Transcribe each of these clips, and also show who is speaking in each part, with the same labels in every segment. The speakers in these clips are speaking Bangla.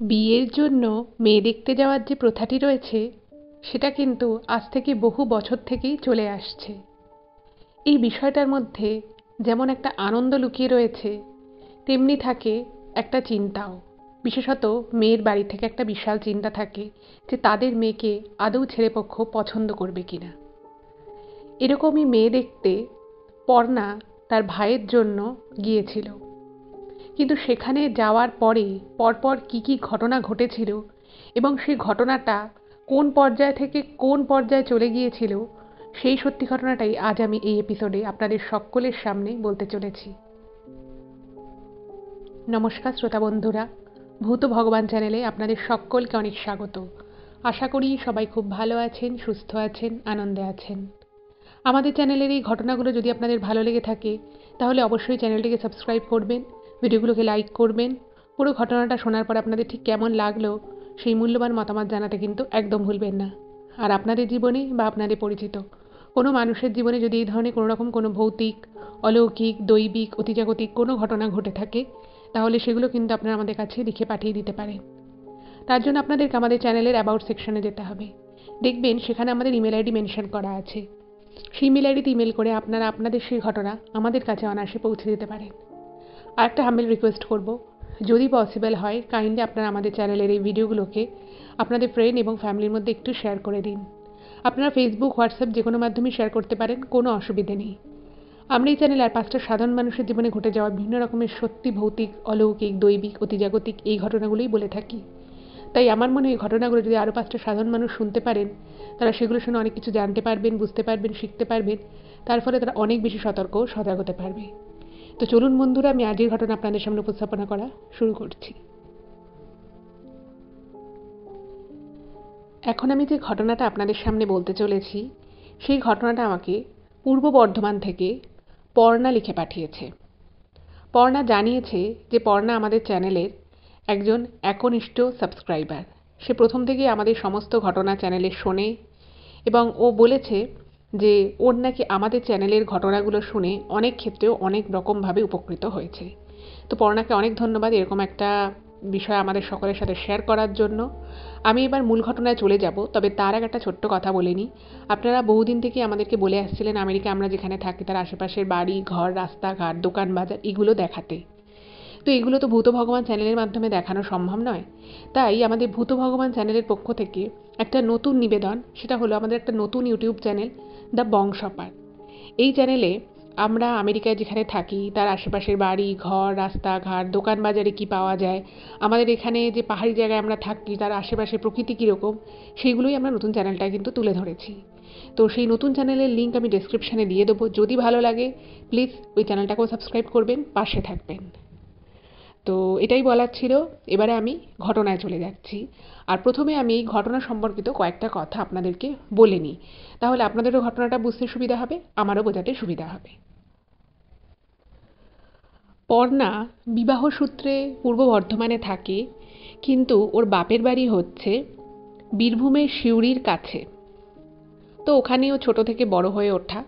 Speaker 1: বিয়ের জন্য মেয়ে দেখতে যাওয়ার যে প্রথাটি রয়েছে সেটা কিন্তু আজ থেকে বহু বছর থেকেই চলে আসছে। এই বিষয়টার মধ্যে যেমন একটা আনন্দ লুকিয়ে রয়েছে, তেমনি থাকে একটা চিন্তাও। বিশেষত মেয়ের বাড়ি থেকে একটা বিশাল চিন্তা থাকে যে তাদের মেয়েকে আদৌ ছেলেপক্ষ পছন্দ করবে কিনা। এরকমই মেয়ে দেখতে পর্ণা তার ভাইয়ের জন্য গিয়েছিল, কিন্তু সেখানে যাওয়ার পরে পরপর কি কি ঘটনা ঘটেছিল এবং সেই ঘটনাটা কোন পর্যায় থেকে কোন পর্যায়ে চলে গিয়েছিল, সেই সত্যি ঘটনাটাই আজ আমি এই এপিসোডে আপনাদের সকলের সামনে বলতে চলেছি। নমস্কার শ্রোতা বন্ধুরা, ভূত ভগবান চ্যানেলে আপনাদের সকলকে অনেক স্বাগত। আশা করি সবাই খুব ভালো আছেন, সুস্থ আছেন, আনন্দে আছেন। আমাদের চ্যানেলের এই ঘটনাগুলো যদি আপনাদের ভালো লেগে থাকে তাহলে অবশ্যই চ্যানেলটিকে সাবস্ক্রাইব করবেন, ভিডিওগুলোকে লাইক করবেন। পুরো ঘটনাটা শোনার পর আপনাদের ঠিক কেমন লাগলো সেই মূল্যবান মতামত জানাতে কিন্তু একদম ভুলবেন না। আর আপনাদের জীবনে বা আপনাদের পরিচিত কোনো মানুষের জীবনে যদি এই ধরনের কোনো রকম কোনো ভৌতিক, অলৌকিক, দৈবিক, অতিজাগতিক কোনো ঘটনা ঘটে থাকে তাহলে সেগুলো কিন্তু আপনারা আমাদের কাছে লিখে পাঠিয়ে দিতে পারেন। তার জন্য আপনাদেরকে আমাদের চ্যানেলের অ্যাবাউট সেকশনে যেতে হবে। দেখবেন সেখানে আমাদের ইমেল আইডি মেনশন করা আছে। সেই ইমেল আইডিতে ইমেল করে আপনারা আপনাদের সেই ঘটনা আমাদের কাছে অনায়াসে পৌঁছে দিতে পারেন। আর একটা হাম্বল রিকোয়েস্ট করব, যদি পসিবল হয় কাইন্ডলি আপনারা আমাদের চ্যানেলের এই ভিডিওগুলোকে আপনাদের ফ্রেন্ড এবং ফ্যামিলির মধ্যে একটু শেয়ার করে দিন। আপনারা ফেসবুক, হোয়াটসঅ্যাপ যে কোনো মাধ্যমে শেয়ার করতে পারেন, কোনো অসুবিধে নেই। আমরা এই চ্যানেলে আর 5টা সাধারণ মানুষের জীবনে ঘটে যাওয়া বিভিন্ন রকমের সত্যি ভৌতিক, অলৌকিক, দৈবিক, অতিজাগতিক এই ঘটনাগুলোই বলে থাকি। তাই আমার মনে হয় এই ঘটনাগুলো যদি আরও 5টা সাধারণ মানুষ শুনতে পারেন, তারা সেগুলো শুনে অনেক কিছু জানতে পারবেন, বুঝতে পারবেন, শিখতে পারবেন। তার ফলে তারা অনেক বেশি সতর্ক ও সজাগ হতে পারবে। তো চলুন বন্ধুরা, আমি আজকের ঘটনা আপনাদের সামনে উপস্থাপনা করা শুরু করছি। এখন আমি যে ঘটনাটা আপনাদের সামনে বলতে চলেছি সেই ঘটনাটা আমাকে পূর্ব বর্ধমান থেকে পর্ণা লিখে পাঠিয়েছে। পর্ণা জানিয়েছে যে পর্ণা আমাদের চ্যানেলের একজন একনিষ্ঠ সাবস্ক্রাইবার। সে প্রথম থেকেই আমাদের সমস্ত ঘটনা চ্যানেলে শোনে এবং ও বলেছে যে ওর নাকি আমাদের চ্যানেলের ঘটনাগুলো শুনে অনেক ক্ষেত্রেও অনেক রকমভাবে উপকৃত হয়েছে। তো পর্ণাকে অনেক ধন্যবাদ এরকম একটা বিষয় আমাদের সকলের সাথে শেয়ার করার জন্য। আমি এবার মূল ঘটনায় চলে যাব, তবে তার আগে একটা ছোট্ট কথা বলে নিই। আপনারা বহুদিন থেকে আমাদেরকে বলে আসছিলেন আমেরিকা আমরা যেখানে থাকি তার আশেপাশের বাড়ি, ঘর, রাস্তাঘাট, দোকান, বাজার এগুলো দেখাতে। তো এগুলো তো ভূত ভগবান চ্যানেলের মাধ্যমে দেখানো সম্ভব নয়। তাই আমাদের ভূত ভগবান চ্যানেলের পক্ষ থেকে একটা নতুন নিবেদন, সেটা হলো আমাদের একটা নতুন ইউটিউব চ্যানেল, দ্য বংশপার। এই চ্যানেলে আমরা আমেরিকায় যেখানে থাকি তার আশেপাশের বাড়ি, ঘর, রাস্তাঘাট, দোকান, বাজারে কি পাওয়া যায়, আমাদের এখানে যে পাহাড়ি জায়গায় আমরা থাকি তার আশেপাশে প্রকৃতি কীরকম, সেইগুলোই আমরা নতুন চ্যানেলটায় কিন্তু তুলে ধরেছি। তো সেই নতুন চ্যানেলের লিঙ্ক আমি ডেসক্রিপশানে দিয়ে দেবো। যদি ভালো লাগে প্লিজ ওই চ্যানেলটাকেও সাবস্ক্রাইব করবেন, পাশে থাকবেন। তো এটাই বলার ছিল। এবারে আমি ঘটনায় চলে যাচ্ছি। আর প্রথমে আমি এই ঘটনা সম্পর্কিত কয়েকটা কথা আপনাদেরকে বলে নিই, তাহলে আপনাদেরও ঘটনাটা বুঝতে সুবিধা হবে, আমারও বোঝাতে সুবিধা হবে। পর্ণা বিবাহ সূত্রে পূর্ব বর্ধমানে থাকে, কিন্তু ওর বাপের বাড়ি হচ্ছে বীরভূমের সিউড়ির কাছে। তো ওখানেই ও ছোটো থেকে বড় হয়ে ওঠা।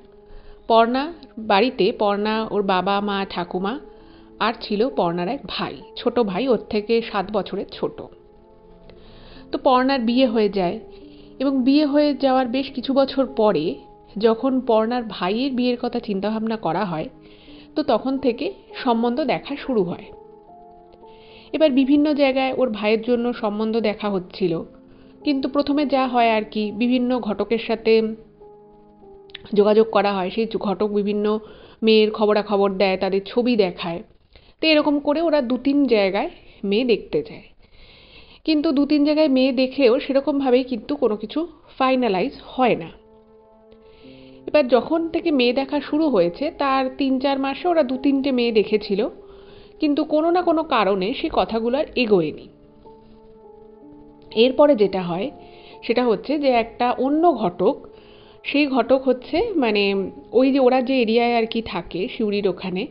Speaker 1: পর্ণা বাড়িতে পর্ণা, ওর বাবা, মা, ঠাকুমা আর ছিল পর্ণার এক ভাই, ছোট ভাই, ওর থেকে 7 বছরের ছোট। তো পর্ণার বিয়ে হয়ে যায় এবং বিয়ে হয়ে যাওয়ার বেশ কিছু বছর পরে যখন পর্ণার ভাইয়ের বিয়ের কথা চিন্তাভাবনা করা হয়, তো তখন থেকে সম্বন্ধ দেখা শুরু হয়। এবার বিভিন্ন জায়গায় ওর ভাইয়ের জন্য সম্বন্ধ দেখা হচ্ছিল, কিন্তু প্রথমে যা হয় আর কি, বিভিন্ন ঘটকের সাথে যোগাযোগ করা হয়। সেই ঘটক বিভিন্ন মেয়ের খবরাখবর দেয়, তাদের ছবি দেখায়। তো এরকম করে ওরা 2-3 জায়গায় মেয়ে দেখতে যায়, কিন্তু 2-3 জায়গায় মেয়ে দেখেও সেরকমভাবেই কিন্তু কোনো কিছু ফাইনালাইজ হয় না। এবার যখন থেকে মেয়ে দেখা শুরু হয়েছে তার 3-4 মাসে ওরা 2-3টে মেয়ে দেখেছিল, কিন্তু কোনো না কোনো কারণে সেই কথাগুলো আর এগোয়নি। এরপরে যেটা হয় সেটা হচ্ছে যে একটা অন্য ঘটক, সেই ঘটক হচ্ছে মানে ওই যে ওরা যে এরিয়ায় আর কি থাকে সিউড়ির ওখানে,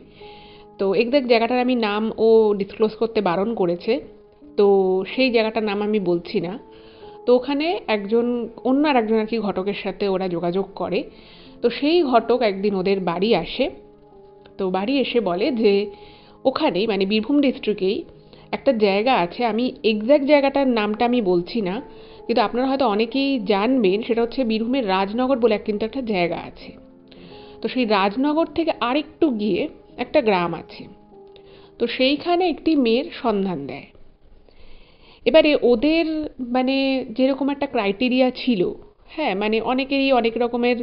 Speaker 1: তো এক্সাক্ট জায়গাটার আমি নাম ও ডিসক্লোজ করতে বারণ করেছে, তো সেই জায়গাটার নাম আমি বলছি না। তো ওখানে অন্য আর একজন আর কি ঘটকের সাথে ওরা যোগাযোগ করে। তো সেই ঘটক একদিন ওদের বাড়ি আসে। তো বাড়ি এসে বলে যে ওখানেই মানে বীরভূম ডিস্ট্রিক্টেই একটা জায়গা আছে, আমি এক্স্যাক্ট জায়গাটার নামটা আমি বলছি না, কিন্তু আপনারা হয়তো অনেকেই জানবেন, সেটা হচ্ছে বীরভূমের রাজনগর বলে কিন্তু একটা জায়গা আছে। তো সেই রাজনগর থেকে আরেকটু গিয়ে একটা গ্রাম আছে, তো সেইখানে একটি মেয়ের সন্ধান দেয়। এবারে ওদের মানে যেরকম একটা ক্রাইটেরিয়া ছিল, হ্যাঁ মানে অনেকেরই অনেক রকমের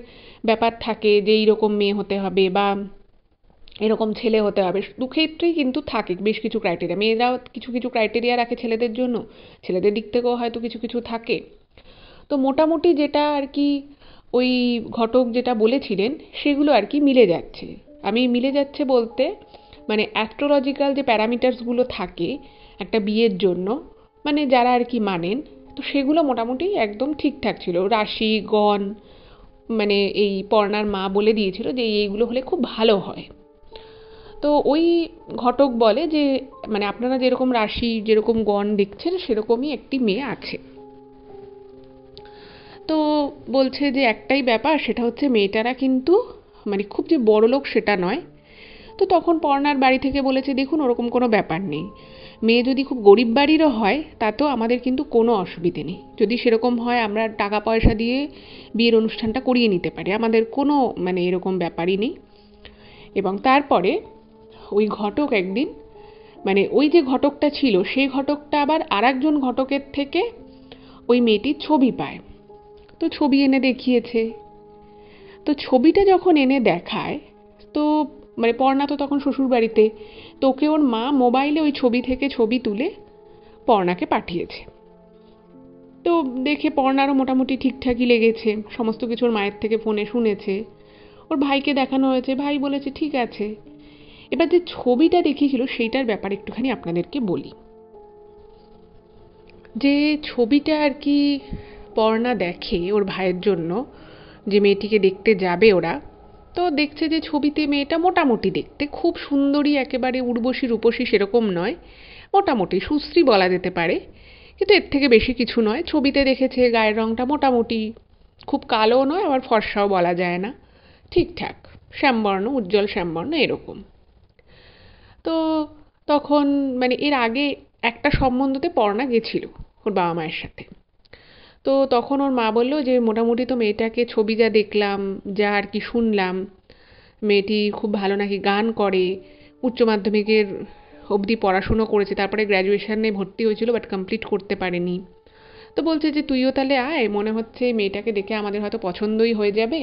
Speaker 1: ব্যাপার থাকে যে এইরকম মেয়ে হতে হবে বা এরকম ছেলে হতে হবে, দুক্ষেত্রেই কিন্তু থাকে বেশ কিছু ক্রাইটেরিয়া। মেয়েরাও কিছু কিছু ক্রাইটেরিয়া রাখে ছেলেদের জন্য, ছেলেদের দিক থেকেও হয়তো কিছু কিছু থাকে। তো মোটামুটি যেটা আর কি ওই ঘটক যেটা বলেছিলেন সেগুলো আর কি মিলে যাচ্ছে। আমি মিলে যাচ্ছে বলতে মানে অ্যাস্ট্রোলজিক্যাল যে প্যারামিটার্সগুলো থাকে একটা বিয়ের জন্য, মানে যারা আর কি মানেন, তো সেগুলো মোটামুটি একদম ঠিকঠাক ছিল। রাশি গণ মানে এই পর্ণার মা বলে দিয়েছিল যে এইগুলো হলে খুব ভালো হয়। তো ওই ঘটক বলে যে মানে আপনারা যেরকম রাশি যেরকম গণ দেখছেন সেরকমই একটি মেয়ে আছে। তো বলছে যে একটাই ব্যাপার, সেটা হচ্ছে মেয়েটারা কিন্তু মানে খুব যে বড়লোক সেটা নয়। তো তখন পর্ণার বাড়ি থেকে বলেছে দেখুন ওরকম কোনো ব্যাপার নেই, মেয়ে যদি খুব গরিব বাড়িরও হয় তাতেও আমাদের কিন্তু কোনো অসুবিধে নেই, যদি সেরকম হয় আমরা টাকা পয়সা দিয়ে বিয়ের অনুষ্ঠানটা করিয়ে নিতে পারি, আমাদের কোনো মানে এরকম ব্যাপারই নেই। এবং তারপরে ওই ঘটক একদিন মানে ওই যে ঘটকটা ছিল সেই ঘটকটা আবার আরেকজন ঘটকের থেকে ওই মেয়েটির ছবি পায়। তো ছবি এনে দেখিয়েছে। তো ছবিটা যখন এনে দেখায়, তো মানে পর্ণা তো তখন শ্বশুর বাড়িতে, তো ওকে ওর মা মোবাইলে ওই ছবি থেকে ছবি তুলে পর্ণাকে পাঠিয়েছে। তো দেখে পর্ণারও মোটামুটি ঠিকঠাকই লেগেছে, সমস্ত কিছু ওর মায়ের থেকে ফোনে শুনেছে, ওর ভাইকে দেখানো হয়েছে, ভাই বলেছে ঠিক আছে। এবার যে ছবিটা দেখিয়েছিল সেইটার ব্যাপারে একটুখানি আপনাদেরকে বলি। যে ছবিটা আর কি পর্ণা দেখে ওর ভাইয়ের জন্য, যে মেয়েটিকে দেখতে যাবে ওরা, তো দেখছে যে ছবিতে মেয়েটা মোটামুটি দেখতে, খুব সুন্দরী একেবারে উর্বশী রূপসী সেরকম নয়, মোটামুটি সুশ্রী বলা যেতে পারে, কিন্তু এর থেকে বেশি কিছু নয়। ছবিতে দেখেছে গায়ের রঙটা মোটামুটি, খুব কালোও নয় আবার ফর্সাও বলা যায় না, ঠিকঠাক শ্যামবর্ণ, উজ্জ্বল শ্যামবর্ণ এরকম। তো তখন মানে এর আগে একটা সম্বন্ধতে পর্ণা গেছিল ওর বাবা মায়ের সাথে। তো তখন ওর মা বলল যে মোটামুটি তো মেয়েটাকে ছবি যা দেখলাম, যা আর কি শুনলাম, মেয়েটি খুব ভালো নাকি গান করে, উচ্চ মাধ্যমিকের অবধি পড়াশুনো করেছে, তারপরে গ্র্যাজুয়েশনে ভর্তি হয়েছিল বাট কমপ্লিট করতে পারেনি। তো বলছে যে তুইও তাহলে আয়, মনে হচ্ছে মেয়েটাকে দেখে আমাদের হয়তো পছন্দই হয়ে যাবে,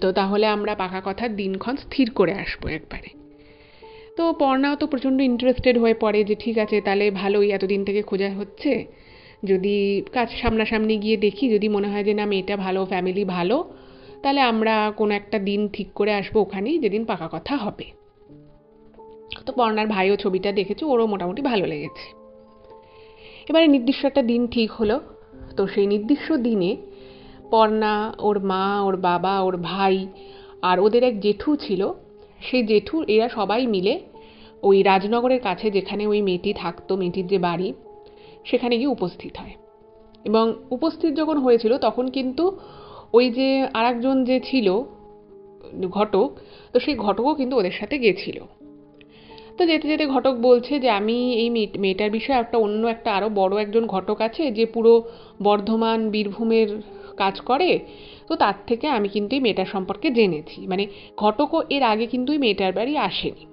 Speaker 1: তো তাহলে আমরা পাকা কথার দিনক্ষণ স্থির করে আসবো একবারে। তো পর্ণাও তো প্রচণ্ড ইন্টারেস্টেড হয়ে পড়ে যে ঠিক আছে তাহলে ভালোই, এতদিন থেকে খোঁজা হচ্ছে, যদি কাজ সামনাসামনি গিয়ে দেখি, যদি মনে হয় যে না মেয়েটা ভালো, ফ্যামিলি ভালো, তাহলে আমরা কোনো একটা দিন ঠিক করে আসবো ওখানেই, যেদিন পাকা কথা হবে। তো পর্ণার ভাইও ছবিটা দেখেছে, ওরও মোটামুটি ভালো লেগেছে। এবারে নির্দিষ্ট একটা দিন ঠিক হলো। তো সেই নির্দিষ্ট দিনে পর্ণা, ওর মা, ওর বাবা, ওর ভাই আর ওদের এক জেঠু ছিল, সেই জেঠু এরা সবাই মিলে ওই রাজনগরের কাছে যেখানে ওই মেয়েটি থাকতো, মেয়েটির যে বাড়ি, সেখানে গিয়ে উপস্থিত হয়। এবং উপস্থিত যখন হয়েছিল তখন কিন্তু ওই যে আরেকজন যে ছিল ঘটক, তো সেই ঘটকও কিন্তু ওদের সাথে গেছিল। তো যেতে যেতে ঘটক বলছে যে আমি এই মেয়েটার বিষয়ে একটা অন্য একটা আরও বড় একজন ঘটক আছে যে পুরো বর্ধমান বীরভূমের কাজ করে, তো তার থেকে আমি কিন্তু এই মেয়েটার সম্পর্কে জেনেছি, মানে ঘটকও এর আগে কিন্তু এই মেয়েটার বাড়ি আসেনি।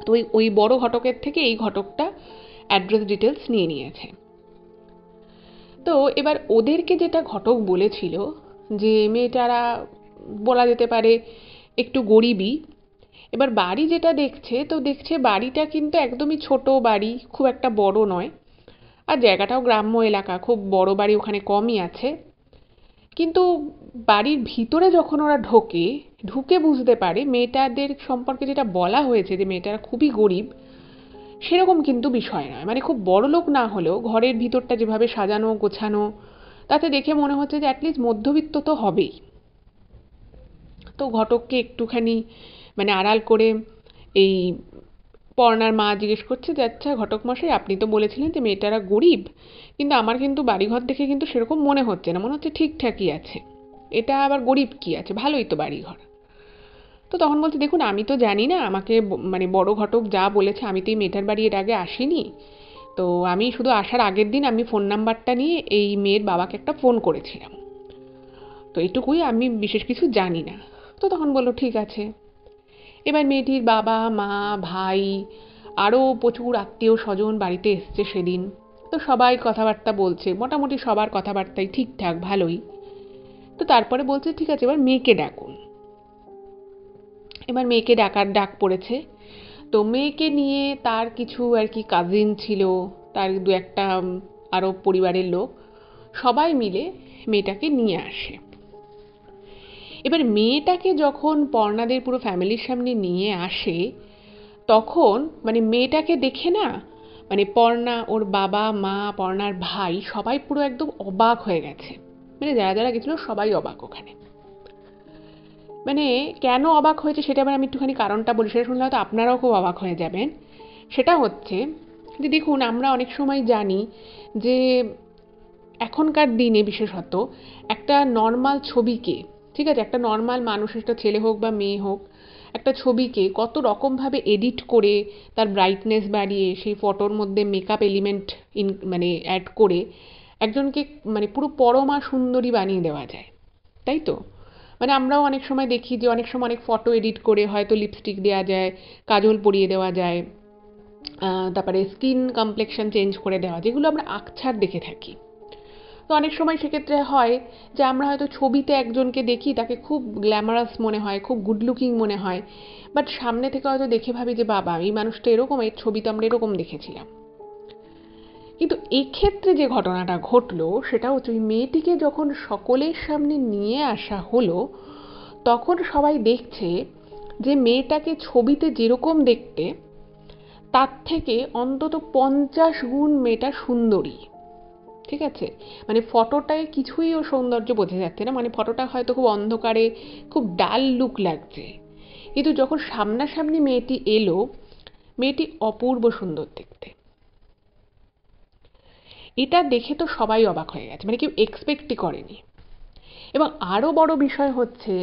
Speaker 1: তো ওই ওই বড় ঘটকের থেকে এই ঘটকটা অ্যাড্রেস ডিটেলস নিয়ে নিয়েছে। তো এবার ওদেরকে যেটা ঘটক বলেছিল যে মেয়েটারা বলা যেতে পারে একটু গরিবই। এবার বাড়ি যেটা দেখছে, তো দেখছে বাড়িটা কিন্তু একদমই ছোট বাড়ি, খুব একটা বড় নয়, আর জায়গাটাও গ্রাম্য এলাকা, খুব বড় বাড়ি ওখানে কমই আছে। কিন্তু বাড়ির ভিতরে যখন ওরা ঢোকে, ঢুকে বুঝতে পারে মেয়েটাদের সম্পর্কে যেটা বলা হয়েছে যে মেয়েটারা খুবই গরিব, সেরকম কিন্তু বিষয় নয়। মানে খুব বড়লোক না হলেও ঘরের ভিতরটা যেভাবে সাজানো গোছানো, তাতে দেখে মনে হচ্ছে যে অ্যাটলিস্ট মধ্যবিত্ত তো হবেই। তো ঘটককে একটুখানি মানে আড়াল করে এই পর্ণার মা জিজ্ঞেস করছে যে আচ্ছা ঘটক মশাই, আপনি তো বলেছিলেন যে মেয়েটারা গরিব, কিন্তু আমার কিন্তু বাড়িঘর দেখে কিন্তু সেরকম মনে হচ্ছে না, মনে হচ্ছে ঠিকঠাকই আছে, এটা আবার গরিব কি আছে, ভালোই তো বাড়িঘর। তো তখন বলছে, দেখুন আমি তো জানি না, আমাকে মানে বড় ঘটক যা বলেছে, আমি তো এই মেয়েটার বাড়ি এর আগে আসিনি, তো আমি শুধু আসার আগের দিন আমি ফোন নাম্বারটা নিয়ে এই মেয়ের বাবাকে একটা ফোন করেছিলাম, তো এটুকুই, আমি বিশেষ কিছু জানি না। তো তখন বললো ঠিক আছে। এবার মেয়েটির বাবা মা ভাই আরও প্রচুর আত্মীয় স্বজন বাড়িতে এসছে সেদিন। তো সবাই কথাবার্তা বলছে, মোটামুটি সবার কথাবার্তাই ঠিকঠাক ভালোই। তো তারপরে বলছে ঠিক আছে এবার মেয়েকে ডাকুন। এবার মেয়েকে ডাক পড়েছে। তো মেয়েকে নিয়ে তার কিছু আর কি কাজিন ছিল, তার দু একটা আরও পরিবারের লোক, সবাই মিলে মেয়েটাকে নিয়ে আসে। এবার মেয়েটাকে যখন পর্ণাদের পুরো ফ্যামিলির সামনে নিয়ে আসে, তখন মানে মেয়েটাকে দেখে না, মানে পর্ণা, ওর বাবা মা, পর্ণার ভাই সবাই পুরো একদম অবাক হয়ে গেছে। মানে যারা যারা গেছিল সবাই অবাক ওখানে। মানে কেন অবাক হয়েছে সেটা আবার আমি একটুখানি কারণটা বলি, সেটা শুনলে হয়তো আপনারাও খুব অবাক হয়ে যাবেন। সেটা হচ্ছে যে দেখুন, আমরা অনেক সময় জানি যে এখনকার দিনে বিশেষত একটা নর্মাল ছবিকে, ঠিক আছে, একটা নর্মাল মানুষ, একটা ছেলে হোক বা মেয়ে হোক, একটা ছবিকে কত রকমভাবে এডিট করে তার ব্রাইটনেস বাড়িয়ে সেই ফটোর মধ্যে মেকআপ এলিমেন্ট মানে অ্যাড করে একজনকে মানে পুরো পরমা সুন্দরী বানিয়ে দেওয়া যায়, তাই তো? মানে আমরাও অনেক সময় দেখি যে অনেক সময় অনেক ফটো এডিট করে হয়তো লিপস্টিক দেওয়া যায়, কাজল পরিয়ে দেওয়া যায়, তারপরে স্কিন কমপ্লেকশন চেঞ্জ করে দেওয়া, যেগুলো আমরা আকছার দেখে থাকি। তো অনেক সময় সেক্ষেত্রে হয় যে আমরা হয়তো ছবিতে একজনকে দেখি, তাকে খুব গ্ল্যামারাস মনে হয়, খুব গুড লুকিং মনে হয়, বাট সামনে থেকে হয়তো দেখে ভাবি যে বাবা এই মানুষটা এরকম, এই ছবিতে আমরা এরকম দেখেছিলাম। কিন্তু এক্ষেত্রে যে ঘটনাটা ঘটলো সেটা হচ্ছে ওই মেয়েটিকে যখন সকলের সামনে নিয়ে আসা হলো, তখন সবাই দেখছে যে মেয়েটাকে ছবিতে যেরকম দেখতে তার থেকে অন্তত 50 গুণ মেয়েটা সুন্দরী, ঠিক আছে? মানে ফটোটায় কিছুই ও সৌন্দর্য বোঝা যাচ্ছে না, মানে ফটোটা হয়তো খুব অন্ধকারে খুব ডাল লুক লাগছে, কিন্তু যখন সামনাসামনি মেয়েটি এলো, মেয়েটি অপূর্ব সুন্দর দেখতে। এটা দেখে তো সবাই অবাক হয়ে গেছে, মানে কেউ এক্সপেক্টই করেনি। এবং আরও বড় বিষয় হচ্ছে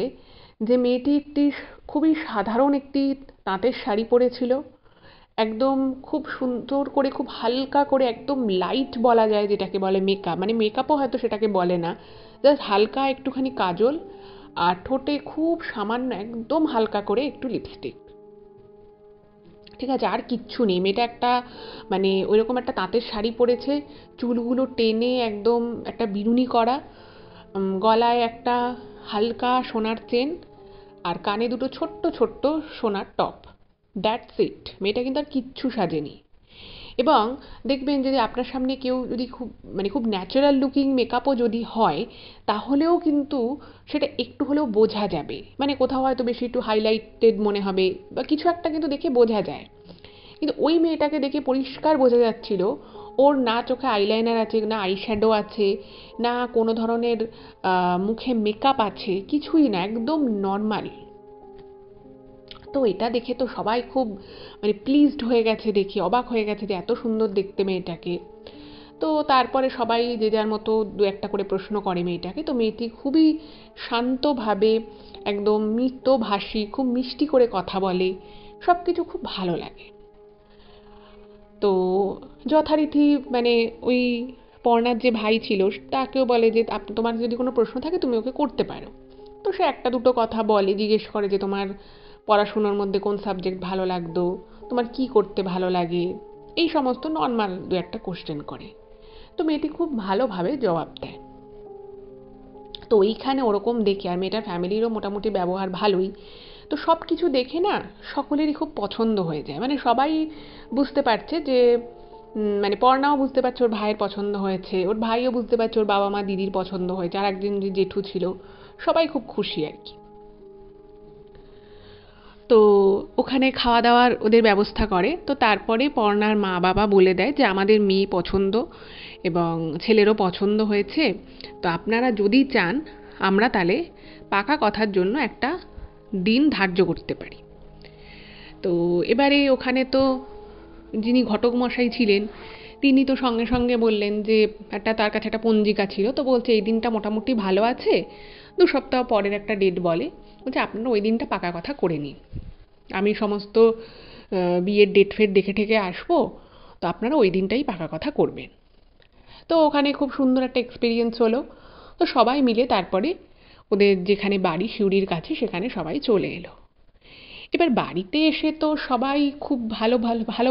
Speaker 1: যে মেয়েটি একটি খুবই সাধারণ একটি তাঁতের শাড়ি পরেছিল, একদম খুব সুন্দর করে, খুব হালকা করে, একদম লাইট বলা যায় যেটাকে বলে মেকআপ, মানে মেকআপও হয়তো সেটাকে বলে না, জাস্ট হালকা একটুখানি কাজল, আর ঠোঁটে খুব সামান্য একদম হালকা করে একটু লিপস্টিক, ঠিক আছে, আর কিচ্ছু নেই। মেয়েটা একটা মানে ওইরকম একটা তাঁতের শাড়ি পরেছে, চুলগুলো টেনে একদম একটা বিনুনি করা, গলায় একটা হালকা সোনার চেন, আর কানে দুটো ছোট্ট ছোট্ট সোনার টপ, দ্যাটস ইট। মেয়েটা কিন্তু আর কিচ্ছু সাজেনি। এবং দেখবেন যদি আপনার সামনে কেউ যদি খুব মানে খুব ন্যাচারাল লুকিং মেকআপও যদি হয়, তাহলেও কিন্তু সেটা একটু হলেও বোঝা যাবে, মানে কোথাও হয়তো বেশি একটু হাইলাইটেড মনে হবে বা কিছু একটা, কিন্তু দেখে বোঝা যায়। কিন্তু ওই মেয়েটাকে দেখে পরিষ্কার বোঝা যাচ্ছিল ওর না চোখে আইলাইনার আছে, না আইশ্যাডো আছে, না কোনো ধরনের মুখে মেকআপ আছে, কিছুই না, একদম নর্মাল। তো এটা দেখে তো সবাই খুব মানে প্লিজড হয়ে গেছে, দেখে অবাক হয়ে গেছে যে এত সুন্দর দেখতে মেয়েটাকে। তো তারপরে সবাই যে যার মতো দু একটা করে প্রশ্ন করে মেয়েটাকে। তো মেয়েটি খুবই শান্তভাবে, একদম মিতভাষী, খুব মিষ্টি করে কথা বলে, সব কিছু খুব ভালো লাগে। তো যথারীতি মানে ওই পর্ণার যে ভাই ছিল তাকেও বলে যে তোমার যদি কোনো প্রশ্ন থাকে তুমি ওকে করতে পারো। তো সে একটা দুটো কথা বলে, জিজ্ঞেস করে যে তোমার পড়াশুনোর মধ্যে কোন সাবজেক্ট ভালো লাগতো, তোমার কি করতে ভালো লাগে, এই সমস্ত নর্মাল দু একটা কোশ্চেন করে। তো মেয়েটি খুব ভালোভাবে জবাব দেয়। তো ওইখানে ওরকম দেখে, আর মেয়েটার ফ্যামিলিরও মোটামুটি ব্যবহার ভালোই, তো সব কিছু দেখে না সকলেরই খুব পছন্দ হয়ে যায়। মানে সবাই বুঝতে পারছে যে মানে পর্ণাও বুঝতে পারছে ওর ভাইয়ের পছন্দ হয়েছে, ওর ভাইও বুঝতে পারছে ওর বাবা মা দিদির পছন্দ হয়েছে, আর একজন যে জেঠু ছিল, সবাই খুব খুশি আর কি। তো ওখানে খাওয়া দাওয়ার ওদের ব্যবস্থা করে। তো তারপরে পর্ণার মা বাবা বলে দেয় যে আমাদের মেয়ে পছন্দ এবং ছেলেরও পছন্দ হয়েছে, তো আপনারা যদি চান আমরা তাহলে পাকা কথার জন্য একটা দিন ধার্য করতে পারি। তো এবারে ওখানে তো যিনি ঘটক মশাই ছিলেন তিনি তো সঙ্গে সঙ্গে বললেন যে তার কাছে একটা পঞ্জিকা ছিল, তো বলছে এই দিনটা মোটামুটি ভালো আছে, 2 সপ্তাহ পরের একটা ডেট বলে, বলছে আপনারা ওই দিনটা পাকা কথা করে নিন, আমি সমস্ত বিয়ের ডেট ফেট দেখে ঠেকে আসবো, তো আপনারা ওই দিনটাই পাকা কথা করবেন। তো ওখানে খুব সুন্দর একটা এক্সপিরিয়েন্স হলো। তো সবাই মিলে তারপরে ওদের যেখানে বাড়ি সিউড়ির কাছে সেখানে সবাই চলে এলো। এবার বাড়িতে এসে তো সবাই খুব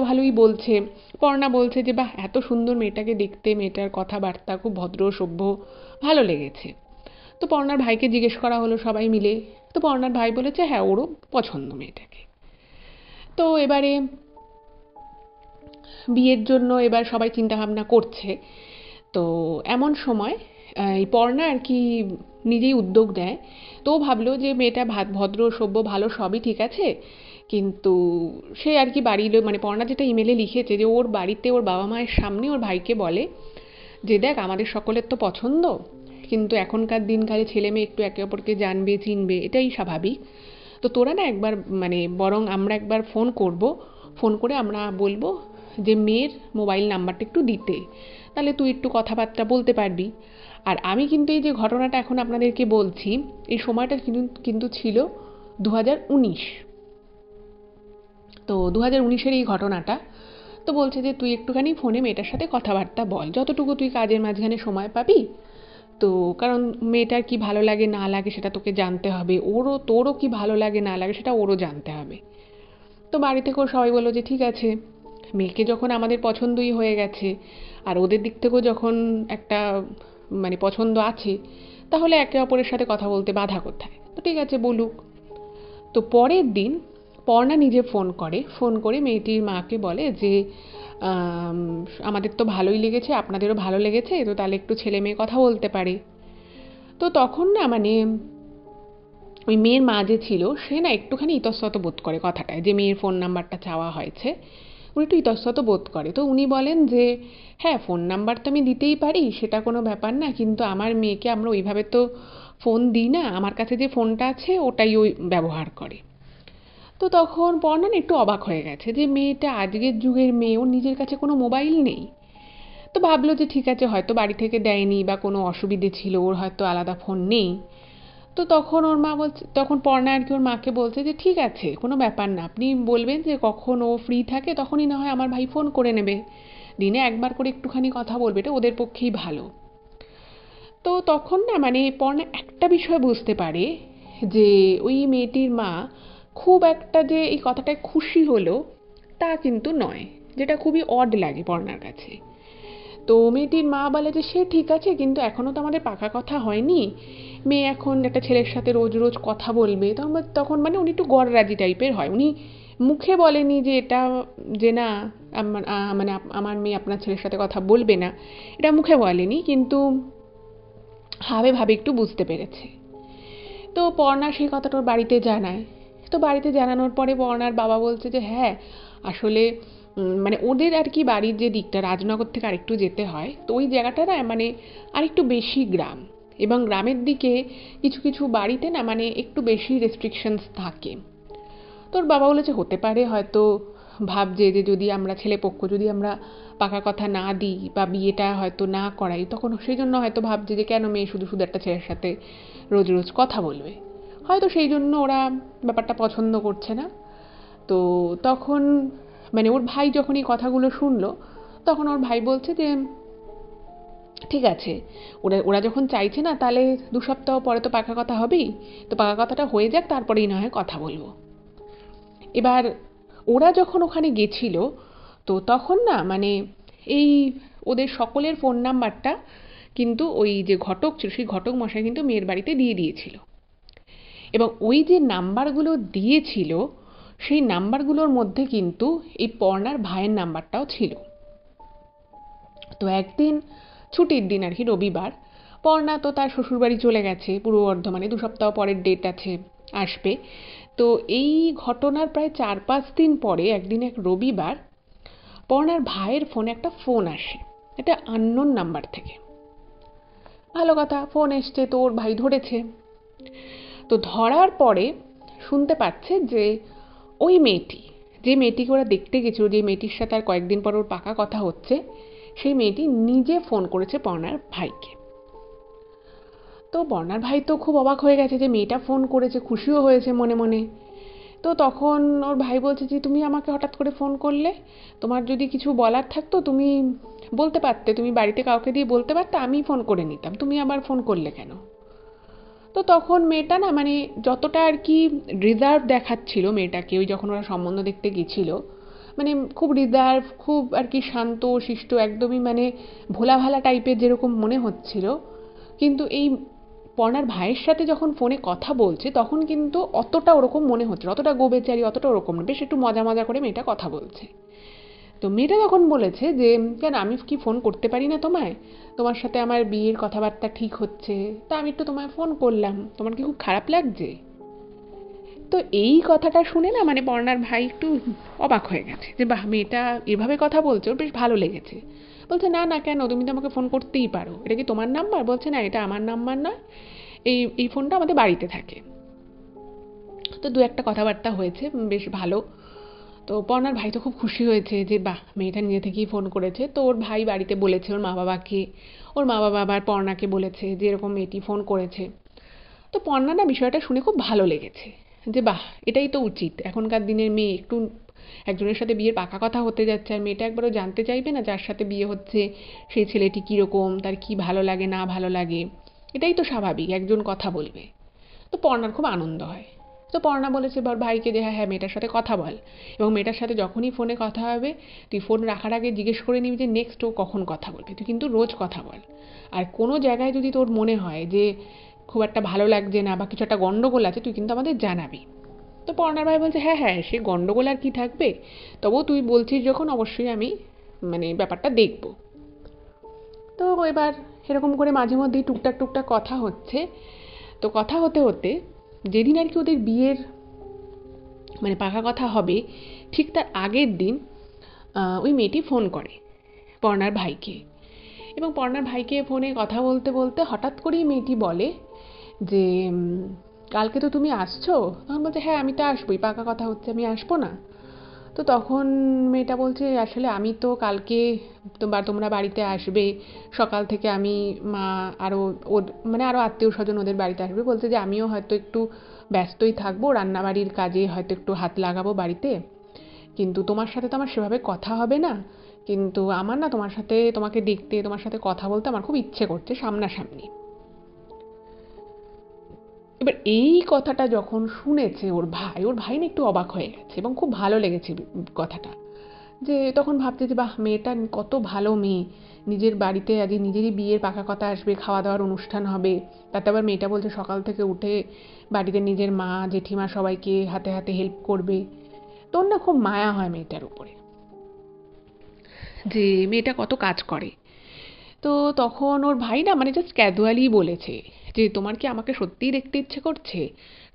Speaker 1: ভালোই বলছে। পর্ণা বলছে যে বাহ, এত সুন্দর মেয়েটাকে দেখতে, মেয়েটার কথাবার্তা খুব ভদ্র সভ্য, ভালো লেগেছে। তো পর্ণার ভাইকে জিজ্ঞেস করা হলো সবাই মিলে। তো পর্ণার ভাই বলেছে হ্যাঁ, ওরও পছন্দ মেয়েটাকে। তো এবারে বিয়ের জন্য এবার সবাই চিন্তা ভাবনা করছে। তো এমন সময় এই পর্ণা আর কি নিজেই উদ্যোগ নেয়। তো ও ভাবলো যে মেয়েটা ভদ্র সভ্য ভালো সবই ঠিক আছে, কিন্তু সে আর কি বাড়ির মানে পর্ণা যেটা ইমেলে লিখেছে যে ওর বাড়িতে ওর বাবা মায়ের সামনে ওর ভাইকে বলে যে দেখ আমাদের সকলের তো পছন্দ, কিন্তু এখনকার দিনকালে ছেলে মেয়ে একটু একে অপরকে জানবে চিনবে, এটাই স্বাভাবিক। তো তোরা না একবার মানে বরং আমরা একবার ফোন করব, ফোন করে আমরা বলবো যে মেয়ের মোবাইল নাম্বারটা একটু দিতে, তাহলে তুই একটু কথাবার্তা বলতে পারবি। আর আমি কিন্তু এই যে ঘটনাটা এখন আপনাদেরকে বলছি, এই সময়টা কিন্তু ছিল 2019। তো 2019-এর এই ঘটনাটা। তো বলছে যে তুই একটুখানি ফোনে মেয়েটার সাথে কথাবার্তা বল, যতটুকু তুই কাজের মাঝখানে সময় পাবি। তো কারণ মেয়েটার কি ভালো লাগে না লাগে সেটা তোকে জানতে হবে, তোরও কি ভালো লাগে না লাগে সেটা ওরও জানতে হবে। তো বাড়ি থেকেও সবাই বললো যে ঠিক আছে, মেয়েকে যখন আমাদের পছন্দই হয়ে গেছে আর ওদের দিক থেকেও যখন একটা মানে পছন্দ আছে, তাহলে একে অপরের সাথে কথা বলতে বাধা কোথায়, তো ঠিক আছে বলুক। তো পরের দিন পর্ণা নিজে ফোন করে মেয়েটির মাকে বলে যে আমাদের তো ভালোই লেগেছে, আপনাদেরও ভালো লেগেছে, তো তাহলে একটু ছেলে মেয়ে কথা বলতে পারে। তো তখন না মানে ওই মেয়ের মা যে ছিল সে না একটুখানি ইতস্তত বোধ করে কথাটায়, যে মেয়ের ফোন নাম্বারটা চাওয়া হয়েছে, উনি একটু ইতস্তত বোধ করে। তো উনি বলেন যে হ্যাঁ, ফোন নাম্বার তো আমি দিতেই পারি, সেটা কোনো ব্যাপার না, কিন্তু আমার মেয়েকে আমরা ওইভাবে তো ফোন দিই না, আমার কাছে যে ফোনটা আছে ওটাই ওই ব্যবহার করে। তো তখন পর্ণা একটু অবাক হয়ে গেছে যে মেয়েটা আজকের যুগের মেয়ে, ওর নিজের কাছে কোনো মোবাইল নেই। তো ভাবলো যে ঠিক আছে, হয়তো বাড়ি থেকে দেয়নি বা কোনো অসুবিধে ছিল, ওর হয়তো আলাদা ফোন নেই। তো তখন ওর মা বলছে, তখন পর্ণা আর কি ওর মাকে বলছে যে ঠিক আছে, কোনো ব্যাপার না, আপনি বলবেন যে কখন ও ফ্রি থাকে তখনই না হয় আমার ভাই ফোন করে নেবে, দিনে একবার করে একটুখানি কথা বলবে, এটা ওদের পক্ষেই ভালো। তো তখন না মানে পর্ণা একটা বিষয় বুঝতে পারে যে ওই মেয়েটির মা খুব একটা যে এই কথাটায় খুশি হলো তা কিন্তু নয়, যেটা খুবই অড লাগে পর্ণার কাছে। তো মেয়েটির মা বলে যে সে ঠিক আছে, কিন্তু এখনও তো আমাদের পাকা কথা হয়নি, মেয়ে এখন একটা ছেলের সাথে রোজ রোজ কথা বলবে, তখন মানে উনি একটু গড়রাজি টাইপের হয়। উনি মুখে বলেনি যে এটা যে না মানে আমার মেয়ে আপনার ছেলের সাথে কথা বলবে না, এটা মুখে বলেনি, কিন্তু ভাবে ভাবে একটু বুঝতে পেরেছে। তো পর্ণা সেই কথাটা ওর বাড়িতে জানায়। তো বাড়িতে জানানোর পরে পর্ণার বাবা বলছে যে হ্যাঁ, আসলে মানে ওদের আর কি বাড়ির যে দিকটা রাজনগর থেকে আরেকটু যেতে হয়, তো ওই জায়গাটা না মানে আরেকটু বেশি গ্রাম, এবং গ্রামের দিকে কিছু কিছু বাড়িতে না মানে একটু বেশি রেস্ট্রিকশনস থাকে। তোর বাবা বলেছে হতে পারে হয়তো ভাবছে যে যদি আমরা ছেলেপক্ষ যদি আমরা পাকা কথা না দিই বা বিয়েটা হয়তো না করাই, তখন সেই জন্য হয়তো ভাবছে যে কেন মেয়ে শুধু শুধু একটা ছেলের সাথে রোজ রোজ কথা বলবে, হয়তো সেই জন্য ওরা ব্যাপারটা পছন্দ করছে না। তো তখন মানে ওর ভাই যখন এই কথাগুলো শুনলো, তখন ওর ভাই বলছে যে ঠিক আছে, ওরা ওরা যখন চাইছে না, তাহলে 2 সপ্তাহ পরে তো পাকা কথা হবেই, তো পাকা কথাটা হয়ে যাক, তারপরেই না হয় কথা বলবো। এবার ওরা যখন ওখানে গেছিল, তো তখন না মানে এই ওদের সকলের ফোন নাম্বারটা কিন্তু ওই যে ঘটক ছিল সেই ঘটক মশাই কিন্তু মেয়ের বাড়িতে দিয়ে দিয়েছিল, এবং ওই যে নাম্বারগুলো দিয়েছিল সেই নাম্বারগুলোর মধ্যে কিন্তু এই পর্ণার ভাইয়ের নাম্বারটাও ছিল। তো একদিন ছুটির দিন আর কি, রবিবার, পর্ণা তো তার শ্বশুরবাড়ি চলে গেছে পূর্ব বর্ধমানে, 2 সপ্তাহ পরের ডেট আছে, আসবে। তো এই ঘটনার প্রায় 4-5 দিন পরে একদিন এক রবিবার পর্ণার ভাইয়ের ফোনে একটা ফোন আসে, এটা আননোন নাম্বার থেকে। ভালো কথা, ফোন এসছে তো ওর ভাই ধরেছে। তো ধরার পরে শুনতে পাচ্ছে যে ওই মেয়েটি, যে মেয়েটিকে ওরা দেখতে গেছিল, যে মেয়েটির সাথে আর কয়েকদিন পর ওর পাকা কথা হচ্ছে, সেই মেয়েটি নিজে ফোন করেছে পর্ণার ভাইকে। তো বর্ণার ভাই তো খুব অবাক হয়ে গেছে যে মেয়েটা ফোন করেছে, খুশিও হয়েছে মনে মনে। তো তখন ওর ভাই বলছে যে তুমি আমাকে হঠাৎ করে ফোন করলে, তোমার যদি কিছু বলার থাকতো তুমি বলতে পারতে, তুমি বাড়িতে কাউকে দিয়ে বলতে পারতে, আমি ফোন করে নিতাম, তুমি আবার ফোন করলে কেন? তো তখন মেয়েটা না মানে যতটা আর কি রিজার্ভ দেখাচ্ছিল মেয়েটাকে, ওই যখন ওরা সম্বন্ধ দেখতে গেছিল, মানে খুব রিজার্ভ, খুব আর কি শান্ত শিষ্ট, একদমই মানে ভোলা ভালা টাইপের যেরকম মনে হচ্ছিল, কিন্তু এই পর্ণার ভাইয়ের সাথে যখন ফোনে কথা বলছে তখন কিন্তু অতটা ওরকম মনে হচ্ছে, অতটা গোবেচারি, অতটা ওরকম না, বেশ একটু মজা মজা করে মেয়েটা কথা বলছে। তো মেয়েটা তখন বলেছে যে কেন আমি কি ফোন করতে পারি না তোমায়, তোমার সাথে আমার বিয়ের কথাবার্তা ঠিক হচ্ছে, তা আমি একটু তোমায় ফোন করলাম, তোমার কি খুব খারাপ লাগছে? তো এই কথাটা শুনে না মানে পর্ণার ভাই একটু অবাক হয়ে গেছে যে বাহ, মেয়েটা এভাবে কথা বলছে, ওর বেশ ভালো লেগেছে। বলছে না না, কেন, তুমি তো আমাকে ফোন করতেই পারো, এটা কি তোমার নাম্বার? বলছে না, এটা আমার নাম্বার নয়, এই এই ফোনটা আমাদের বাড়িতে থাকে। তো দু একটা কথাবার্তা হয়েছে, বেশ ভালো। তো পর্ণার ভাই তো খুব খুশি হয়েছে যে বাহ, মেয়েটা নিজে থেকেই ফোন করেছে। তো ওর ভাই বাড়িতে বলেছে ওর মা বাবাকে, ওর মা বাবা আবার পর্ণাকে বলেছে যে এরকম মেয়েটি ফোন করেছে। তো পর্ণা না বিষয়টা শুনে খুব ভালো লেগেছে যে বাহ, এটাই তো উচিত, এখনকার দিনের মেয়ে একটু একজনের সাথে বিয়ের পাকা কথা হতে যাচ্ছে আর মেয়েটা একবারও জানতে চাইবে না যার সাথে বিয়ে হচ্ছে সেই ছেলেটি কীরকম, তার কি ভালো লাগে না ভালো লাগে, এটাই তো স্বাভাবিক, একজন কথা বলবে। তো পর্ণার খুব আনন্দ হয়। তো পর্ণা বলেছে ওর ভাইকে যে হ্যাঁ হ্যাঁ, মেয়েটার সাথে কথা বল, এবং মেয়েটার সাথে যখনই ফোনে কথা হবে তুই ফোন রাখার আগে জিজ্ঞেস করে নিবি যে নেক্সট ও কখন কথা বলবে, তুই কিন্তু রোজ কথা বল। আর কোনো জায়গায় যদি তোর মনে হয় যে খুব একটা ভালো লাগছে না বা কিছু একটা গন্ডগোল আছে, তুই কিন্তু আমাদের জানাবি। তো পর্ণার ভাই বলছে হ্যাঁ হ্যাঁ, সে গন্ডগোল আর কি থাকবে, তবুও তুই বলছিস যখন অবশ্যই আমি মানে ব্যাপারটা দেখব। তো এবার এরকম করে মাঝে মধ্যেই টুকটাক টুকটাক কথা হচ্ছে। তো কথা হতে হতে যেদিন আর কি ওদের বিয়ের মানে পাকা কথা হবে, ঠিক তার আগের দিন ওই মেয়েটি ফোন করে পর্ণার ভাইকে, এবং পর্ণার ভাইকে ফোনে কথা বলতে বলতে হঠাৎ করেই মেয়েটি বলে যে কালকে তো তুমি আসছো? তখন বলছে হ্যাঁ, আমি তো আসবোই, পাকা কথা হচ্ছে, আমি আসবো না? তো তখন মেয়েটা বলছে আসলে আমি তো কালকে তোমরা বাড়িতে আসবে সকাল থেকে, আমি মা আরও মানে আরও আত্মীয় স্বজন ওদের বাড়িতে আসবে, বলছে যে আমিও হয়তো একটু ব্যস্তই থাকবো, রান্নাবাড়ির কাজে হয়তো একটু হাত লাগাবো বাড়িতে, কিন্তু তোমার সাথে তো আমার সেভাবে কথা হবে না, কিন্তু আমার না তোমার সাথে, তোমাকে দেখতে, তোমার সাথে কথা বলতে আমার খুব ইচ্ছে করছে সামনাসামনি। এবার এই কথাটা যখন শুনেছে ওর ভাই না একটু অবাক হয়ে গেছে এবং খুব ভালো লেগেছে কথাটা, যে তখন ভাবছে যে বাহ, মেয়েটা কত ভালো মেয়ে, নিজের বাড়িতে আজ নিজেরই বিয়ের পাকা কথা আসবে, খাওয়া দাওয়ার অনুষ্ঠান হবে, তাতে আবার মেয়েটা বলছে সকাল থেকে উঠে বাড়িতে নিজের মা জেঠিমা সবাইকে হাতে হাতে হেল্প করবে। তোর না খুব মায়া হয় মেয়েটার উপরে, যে মেয়েটা কত কাজ করে। তো তখন ওর ভাই না মানে জাস্ট ক্যাজুয়ালি বলেছে যে তোমার কি আমাকে সত্যিই দেখতে ইচ্ছে করছে,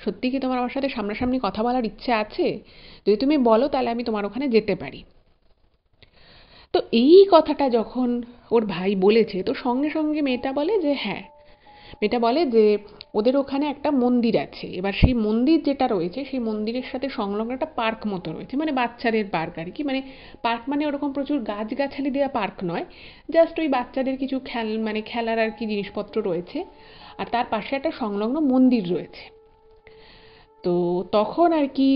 Speaker 1: সত্যি কি তোমার আমার সাথে সামনাসামনি কথা বলার ইচ্ছে আছে, যদি তুমি বলো তাহলে আমি তোমার ওখানে যেতে পারি। তো এই কথাটা যখন ওর ভাই বলেছে তো সঙ্গে সঙ্গে মেয়েটা বলে যে হ্যাঁ, মেয়েটা বলে যে ওদের ওখানে একটা মন্দির আছে, এবার সেই মন্দির যেটা রয়েছে সেই মন্দিরের সাথে সংলগ্ন একটা পার্ক মতো রয়েছে, মানে বাচ্চাদের পার্ক আর কি, মানে পার্ক মানে ওরকম প্রচুর গাছগাছালি দেওয়া পার্ক নয়, জাস্ট ওই বাচ্চাদের কিছু মানে খেলার আর কি জিনিসপত্র রয়েছে, আর তার পাশে একটা সংলগ্ন মন্দির রয়েছে। তো তখন আর কি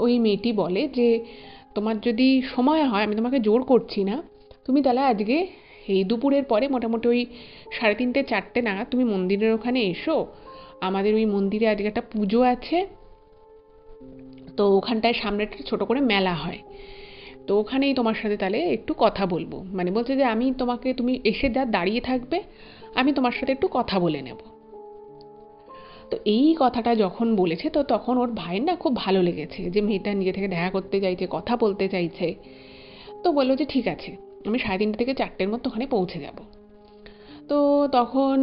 Speaker 1: ওই মেয়েটি বলে যে তোমার যদি সময় হয়, আমি তোমাকে জোর করছি না, তুমি তাহলে আজকে এই দুপুরের পরে মোটামুটি ওই 3:30 4টে নাগাদ তুমি মন্দিরের ওখানে এসো, আমাদের ওই মন্দিরে আজকে একটা পুজো আছে, তো ওখানটায় সামনে একটা ছোট করে মেলা হয়, তো ওখানেই তোমার সাথে তাহলে একটু কথা বলবো, মানে বলছে যে আমি তোমাকে, তুমি এসে যা দাঁড়িয়ে থাকবে, আমি তোমার সাথে একটু কথা বলে নেব। তো এই কথাটা যখন বলেছে তো তখন ওর ভাইয়ের না খুব ভালো লেগেছে যে মেয়েটা নিজে থেকে দেখা করতে চাইছে, কথা বলতে চাইছে। তো বললো যে ঠিক আছে, আমি 3:30 থেকে 4টের মধ্যে ওখানে পৌঁছে যাব। তো তখন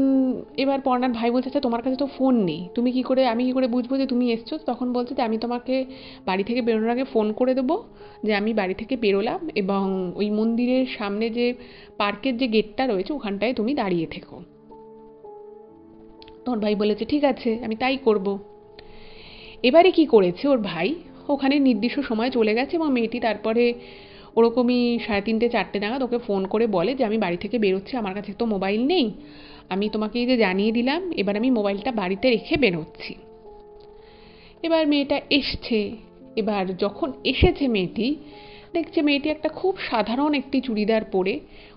Speaker 1: এবার পর্ণার ভাই বলছে আচ্ছা তোমার কাছে তো ফোন নেই, তুমি কি করে, আমি কি করে বুঝবো যে তুমি এসছো? তখন বলছে যে আমি তোমাকে বাড়ি থেকে বেরোনোর আগে ফোন করে দেবো যে আমি বাড়ি থেকে বেরোলাম, এবং ওই মন্দিরের সামনে যে পার্কের যে গেটটা রয়েছে ওখানটায় তুমি দাঁড়িয়ে থেকো। তোর ভাই বলেছে ঠিক আছে, আমি তাই করব। এবারে কি করেছে ওর ভাই, ওখানে নির্দিষ্ট সময় চলে গেছে এবং মেয়েটি তারপরে ওরকমই 3:30 4টে নাগাদ ওকে ফোন করে বলে যে আমি বাড়ি থেকে বেরোচ্ছি, আমার কাছে তো মোবাইল নেই, আমি তোমাকে এই যে জানিয়ে দিলাম, এবার আমি মোবাইলটা বাড়িতে রেখে বেরোচ্ছি। এবার মেয়েটা এসছে। এবার যখন এসেছে মেয়েটি, দেখছে মেয়েটি একটা খুব সাধারণ একটি চুড়িদার পরে,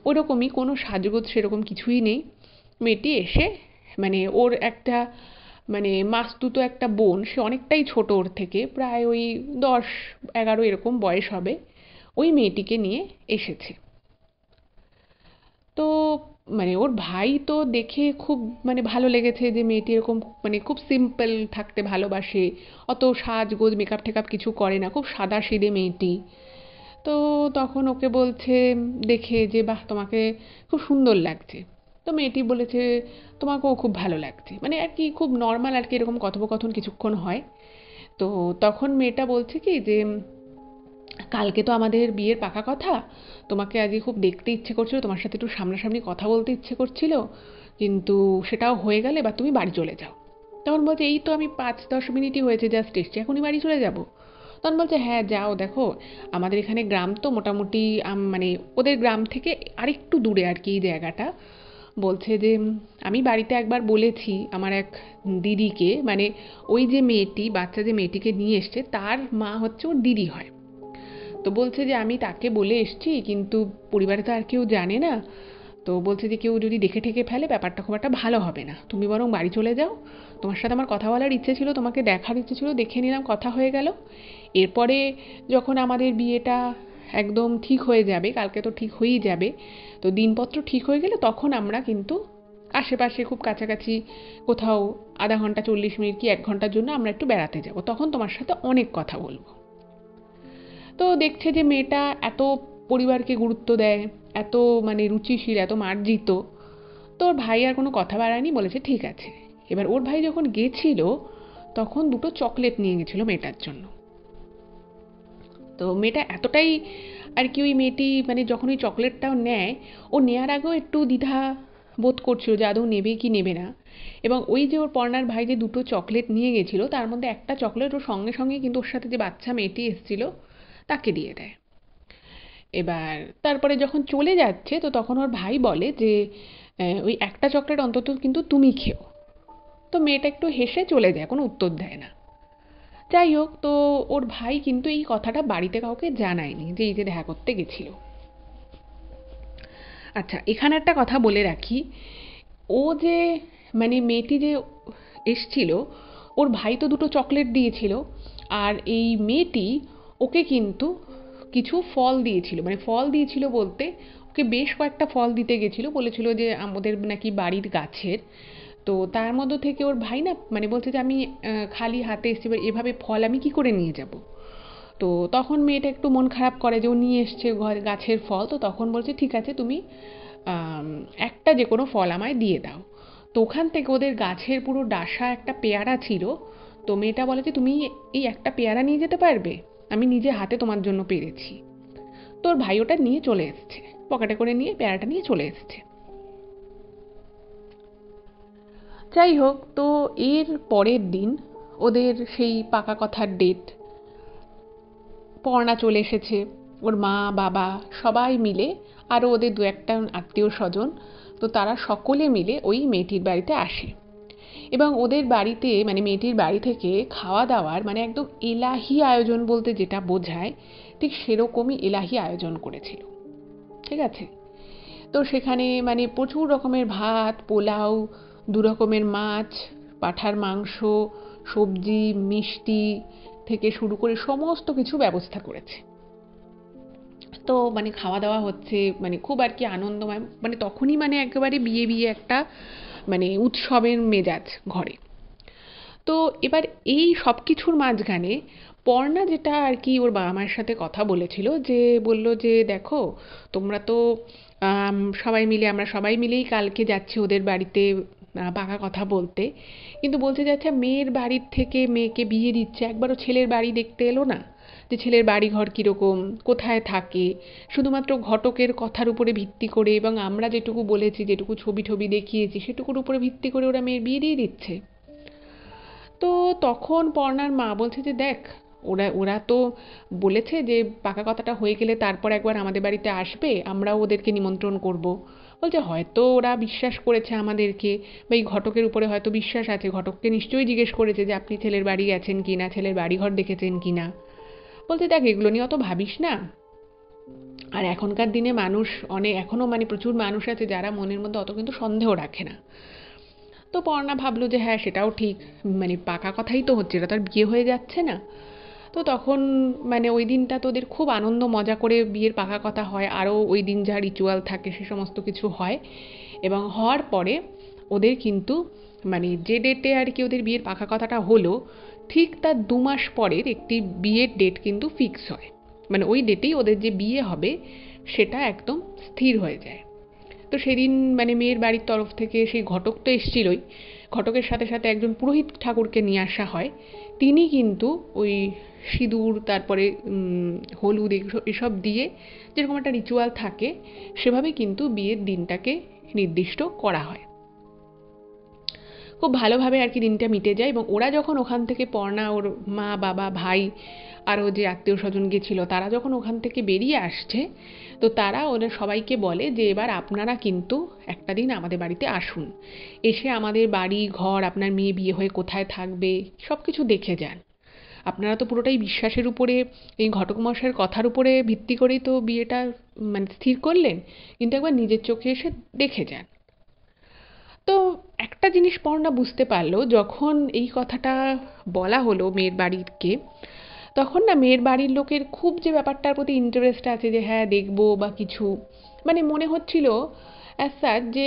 Speaker 1: ওরকমই কোনো সাজগোজ সেরকম কিছুই নেই। মেয়েটি এসে মানে ওর একটা মানে মাস্তুতো একটা বোন, সে অনেকটাই ছোট ওর থেকে, প্রায় ওই 10-11 এরকম বয়স হবে, ওই মেয়েটিকে নিয়ে এসেছে। তো মানে ওর ভাই তো দেখে খুব মানে ভালো লেগেছে যে মেয়েটি এরকম মানে খুব সিম্পল থাকতে ভালোবাসে, অত সাজগোজ মেকআপ টেকআপ কিছু করে না, খুব সাদাসিধে মেয়েটি। তো তখন ওকে বলছে দেখে যে বাহ, তোমাকে খুব সুন্দর লাগছে। তো মেয়েটি বলেছে তোমাকেও খুব ভালো লাগছে, মানে আর কি খুব নর্মাল আর কি, এরকম কথোপকথন কিছুক্ষণ হয়। তো তখন মেয়েটা বলছে কি যে কালকে তো আমাদের বিয়ের পাকা কথা, তোমাকে আজকে খুব দেখতে ইচ্ছে করছিল, তোমার সাথে একটু সামনাসামনি কথা বলতে ইচ্ছে করছিল, কিন্তু সেটাও হয়ে গেলে এবার তুমি বাড়ি চলে যাও। তখন বলছে এই তো আমি 5-10 মিনিটই হয়েছে জাস্ট এসছি, এখনই বাড়ি চলে যাব? তখন বলছে হ্যাঁ যাও, দেখো আমাদের এখানে গ্রাম তো মোটামুটি মানে ওদের গ্রাম থেকে আরেকটু দূরে আর কি এই জায়গাটা। বলছে যে আমি বাড়িতে একবার বলেছি আমার এক দিদিকে, মানে ওই যে মেয়েটি, বাচ্চা যে মেয়েটিকে নিয়ে এসছে তার মা হচ্ছে ওর দিদি হয়। তো বলছে যে আমি তাকে বলে এসছি, কিন্তু পরিবারে তো আর কেউ জানে না। তো বলছে যে কেউ যদি দেখে ঠেকে ফেলে ব্যাপারটা খুব একটা ভালো হবে না, তুমি বরং বাড়ি চলে যাও। তোমার সাথে আমার কথা বলার ইচ্ছে ছিল, তোমাকে দেখার ইচ্ছে ছিল, দেখে নিলাম, কথা হয়ে গেল। এরপরে যখন আমাদের বিয়েটা একদম ঠিক হয়ে যাবে, কালকে তো ঠিক হয়েই যাবে, তো দিনপত্র ঠিক হয়ে গেলে তখন আমরা কিন্তু আশেপাশে খুব কাছাকাছি কোথাও আধা ঘন্টা 40 মিনিট কি 1 ঘন্টার জন্য আমরা একটু বেড়াতে যাব, তখন তোমার সাথে অনেক কথা বলবো। তো দেখছে যে মেয়েটা এত পরিবারকে গুরুত্ব দেয়, এত মানে রুচিশীল, এত মার্জিত। তো ওর ভাই আর কোনো কথা বাড়ায়নি, বলেছে ঠিক আছে। এবার ওর ভাই যখন গেছিল তখন 2টো চকলেট নিয়ে গেছিল মেয়েটার জন্য। তো মেয়েটা এতটাই আর কি, ওই মেয়েটি মানে যখন ওই চকলেটটাও নেয়, ও নেয়ার আগেও একটু দ্বিধা বোধ করছিল যে আদৌ নেবে কি নেবে না। এবং ওই যে ওর পর্ণার ভাই যে 2টো চকলেট নিয়ে গেছিল তার মধ্যে একটা চকলেট ওর সঙ্গে সঙ্গে কিন্তু ওর সাথে যে বাচ্চা মেয়েটি এসেছিল তাকে দিয়ে দেয়। এবার তারপরে যখন চলে যাচ্ছে তো তখন ওর ভাই বলে যে ওই একটা চকলেট অন্তত কিন্তু তুমি খেও। তো মেয়েটা একটু হেসে চলে যায়, কোনো উত্তর দেয় না। যাই হোক, তো ওর ভাই কিন্তু এই কথাটা বাড়িতে কাউকে জানায়নি যে এই যে দেখা করতে গেছিল। আচ্ছা, এখানে একটা কথা বলে রাখি, ও যে মানে মেয়েটি যে এসছিল, ওর ভাই তো 2টো চকলেট দিয়েছিল, আর এই মেয়েটি ওকে কিন্তু কিছু ফল দিয়েছিল, মানে ফল দিয়েছিল বলতে ওকে বেশ কয়েকটা ফল দিতে গেছিল, বলেছিল যে আমাদের নাকি বাড়ির গাছের। তো তার মধ্যে থেকে ওর ভাই না মানে বলছে যে আমি খালি হাতে এসেছি, এবার এভাবে ফল আমি কি করে নিয়ে যাব। তো তখন মেয়েটা একটু মন খারাপ করে যে ও নিয়ে এসছে ঘর গাছের ফল, তো তখন বলছে ঠিক আছে তুমি একটা যে কোনো ফল আমায় দিয়ে দাও। তো ওখান থেকে ওদের গাছের পুরো ডাসা একটা পেয়ারা ছিল। তো মেয়েটা বলে যে তুমি এই একটা পেয়ারা নিয়ে যেতে পারবে, আমি নিজে হাতে তোমার জন্য পেরেছি। তো ওর ভাই ওটা নিয়ে চলে এসছে, পকেটে করে নিয়ে পেয়ারাটা নিয়ে চলে এসছে। যাই হোক, তো এর পরের দিন ওদের সেই পাকা কথার ডেট, পর্ণা চলে এসেছে, ওর মা বাবা সবাই মিলে, আরও ওদের 2-1টা আত্মীয় স্বজন, তো তারা সকলে মিলে ওই মেয়েটির বাড়িতে আসে। এবং ওদের বাড়িতে মানে মেয়েটির বাড়ি থেকে খাওয়া দাওয়ার মানে একদম এলাহি আয়োজন বলতে যেটা বোঝায়, ঠিক সেরকমই এলাহি আয়োজন করেছিল। ঠিক আছে? তো সেখানে মানে প্রচুর রকমের ভাত, পোলাও, 2 রকমের মাছ, পাঁঠার মাংস, সবজি, মিষ্টি থেকে শুরু করে সমস্ত কিছু ব্যবস্থা করেছে। তো মানে খাওয়া দাওয়া হচ্ছে, মানে খুব আর কি আনন্দময়, মানে তখনই মানে একেবারে বিয়ে বিয়ে একটা মানে উৎসবের মেজাজ ঘরে। তো এবার এই সব কিছুর মাঝখানে পর্ণা যেটা আর কি ওর বাবা মায়ের সাথে কথা বলেছিল, যে বলল যে দেখো তোমরা তো সবাই মিলে, আমরা সবাই মিলেই কালকে যাচ্ছি ওদের বাড়িতে পাকা কথা বলতে, কিন্তু বলছে যে আচ্ছা মেয়ের বাড়ির থেকে মেয়েকে বিয়ে দিচ্ছে, একবারও ছেলের বাড়ি দেখতে এলো না, যে ছেলের বাড়ি ঘর কীরকম, কোথায় থাকে, শুধুমাত্র ঘটকের কথার উপরে ভিত্তি করে এবং আমরা যেটুকু বলেছি, যেটুকু ছবি টবি দেখিয়েছি সেটুকুর উপরে ভিত্তি করে ওরা মেয়ের বিয়ে দিয়ে দিচ্ছে। তো তখন পর্ণার মা বলছে যে দেখ, ওরা ওরা তো বলেছে যে পাকা কথাটা হয়ে গেলে তারপর একবার আমাদের বাড়িতে আসবে, আমরাও ওদেরকে নিমন্ত্রণ করব। বলছে হয়তো ওরা বিশ্বাস করেছে আমাদেরকে, বা এই ঘটকের উপরে হয়তো বিশ্বাস আছে, ঘটককে নিশ্চয়ই জিজ্ঞেস করেছে যে আপনি ছেলের বাড়ি গেছেন কি না, ছেলের বাড়িঘর দেখেছেন কি না। বলতে দেখ এগুলো নিয়ে অত ভাবিস না, আর এখনকার দিনে মানুষ এখনও প্রচুর মানুষ আছে যারা মনের মধ্যে অত কিন্তু সন্দেহ রাখে না। তো পর্ণা ভাবলো যে হ্যাঁ সেটাও ঠিক, পাকা কথাই তো হচ্ছে, এটা তো আর বিয়ে হয়ে যাচ্ছে না। তো তখন ওই দিনটা তো ওদের খুব আনন্দ মজা করে বিয়ের পাকা কথা হয়, আরও ওই দিন যা রিচুয়াল থাকে সে সমস্ত কিছু হয়, এবং হওয়ার পরে ওদের কিন্তু যে ডেটে আর কি ওদের বিয়ের পাকা কথাটা হলো, ঠিক তার 2 মাস পরের একটি বিয়ের ডেট কিন্তু ফিক্স হয়। ওই ডেটেই ওদের যে বিয়ে হবে সেটা একদম স্থির হয়ে যায়। তো সেদিন মেয়ের বাড়ির তরফ থেকে সেই ঘটক তো এসেছিলই, ঘটকের সাথে সাথে একজন পুরোহিত ঠাকুরকে নিয়ে আসা হয়। তিনি কিন্তু ওই সিঁদুর, তারপরে হলুদ, এসব দিয়ে যেরকম একটা রিচুয়াল থাকে সেভাবে কিন্তু বিয়ের দিনটাকে নির্দিষ্ট করা হয়। খুব ভালোভাবে আর কি দিনটা মিটে যায়, এবং ওরা যখন ওখান থেকে, পর্ণা, ওর মা, বাবা, ভাই, আরও যে আত্মীয় স্বজন গেছিল তারা যখন ওখান থেকে বেরিয়ে আসছে, তো তারা ওদের সবাইকে বলে যে এবার আপনারা কিন্তু একটা দিন আমাদের বাড়িতে আসুন, এসে আমাদের বাড়ি ঘর, আপনার মেয়ে বিয়ে হয়ে কোথায় থাকবে সব কিছু দেখে যান। আপনারা তো পুরোটাই বিশ্বাসের উপরে, এই ঘটক মশাইয়ের কথার উপরে ভিত্তি করেই তো বিয়েটা স্থির করলেন, কিন্তু একবার নিজের চোখে এসে দেখে যান। তো একটা জিনিস পর্ণা বুঝতে পারলো, যখন এই কথাটা বলা হলো মেয়ের বাড়িকে, তখন না মেয়ের বাড়ির লোকের খুব যে ব্যাপারটার প্রতি ইন্টারেস্ট আছে যে হ্যাঁ দেখবো বা কিছু, মনে হচ্ছিল অ্যাজ সাচ যে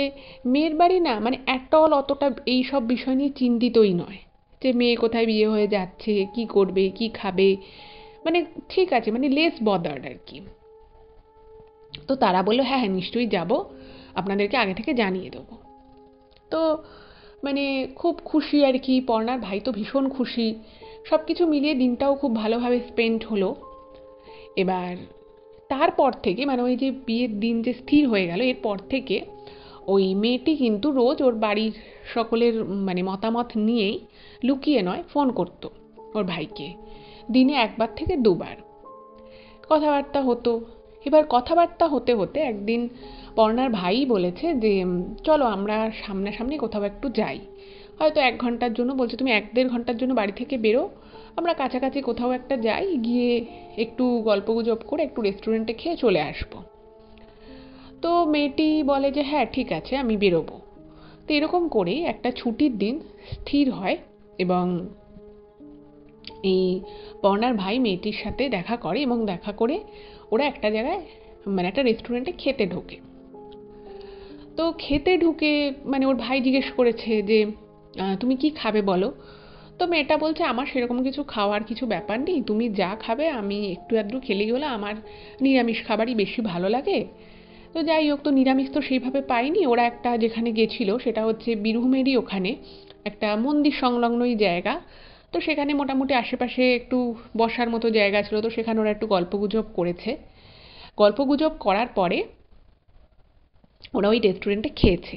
Speaker 1: মেয়ের বাড়ি না অ্যাট অল অতটা এই সব বিষয় নিয়ে চিন্তিতই নয়, যে মেয়ে কোথায় বিয়ে হয়ে যাচ্ছে, কি করবে, কি খাবে, ঠিক আছে, লেস বদার্ড আর কি। তো তারা বললো হ্যাঁ হ্যাঁ নিশ্চয়ই যাব, আপনাদেরকে আগে থেকে জানিয়ে দেবো। তো খুব খুশি আর কি, পর্ণার ভাই তো ভীষণ খুশি, সব কিছু মিলিয়ে দিনটাও খুব ভালোভাবে স্পেন্ড হলো। এবার তারপর থেকে ওই যে বিয়ের দিন যে স্থির হয়ে গেল, এরপর থেকে ওই মেয়েটি কিন্তু রোজ ওর বাড়ির সকলের মতামত নিয়েই, লুকিয়ে নয়, ফোন করতো ওর ভাইকে, দিনে 1বার থেকে 2বার কথাবার্তা হতো। এবার কথাবার্তা হতে হতে একদিন পর্ণার ভাই বলেছে যে চলো আমরা সামনাসামনি কোথাও একটু যাই, হয়তো 1 ঘন্টার জন্য, বলছে তুমি 1-1.5 ঘন্টার জন্য বাড়ি থেকে বেরো, আমরা কাছাকাছি কোথাও একটা যাই, গিয়ে একটু গল্পগুজব করে একটু রেস্টুরেন্টে খেয়ে চলে আসবো। তো মেয়েটি বলে যে হ্যাঁ ঠিক আছে আমি বেরোবো। তো এরকম করেই একটা ছুটির দিন স্থির হয়, এবং এই পর্ণার ভাই মেয়েটির সাথে দেখা করে, এবং দেখা করে ওরা একটা জায়গায় একটা রেস্টুরেন্টে খেতে ঢোকে। তো খেতে ঢুকে ওর ভাই জিজ্ঞেস করেছে যে তুমি কি খাবে বলো। তো মেয়েটা বলছে আমার সেরকম কিছু খাওয়ার কিছু ব্যাপার নেই, তুমি যা খাবে আমি একটু আধটু খেলেই হলো, আমার নিরামিষ খাবারই বেশি ভালো লাগে। তো যাই হোক, তো নিরামিষ তো সেইভাবে পাইনি, ওরা একটা যেখানে গেছিলো সেটা হচ্ছে বীরভূমেরই ওখানে একটা মন্দির সংলগ্নই জায়গা, তো সেখানে মোটামুটি আশেপাশে একটু বসার মতো জায়গা ছিল, তো সেখানে ওরা একটু গল্পগুজব করেছে। গল্পগুজব করার পরে ওরা ওই রেস্টুরেন্টে খেয়েছে।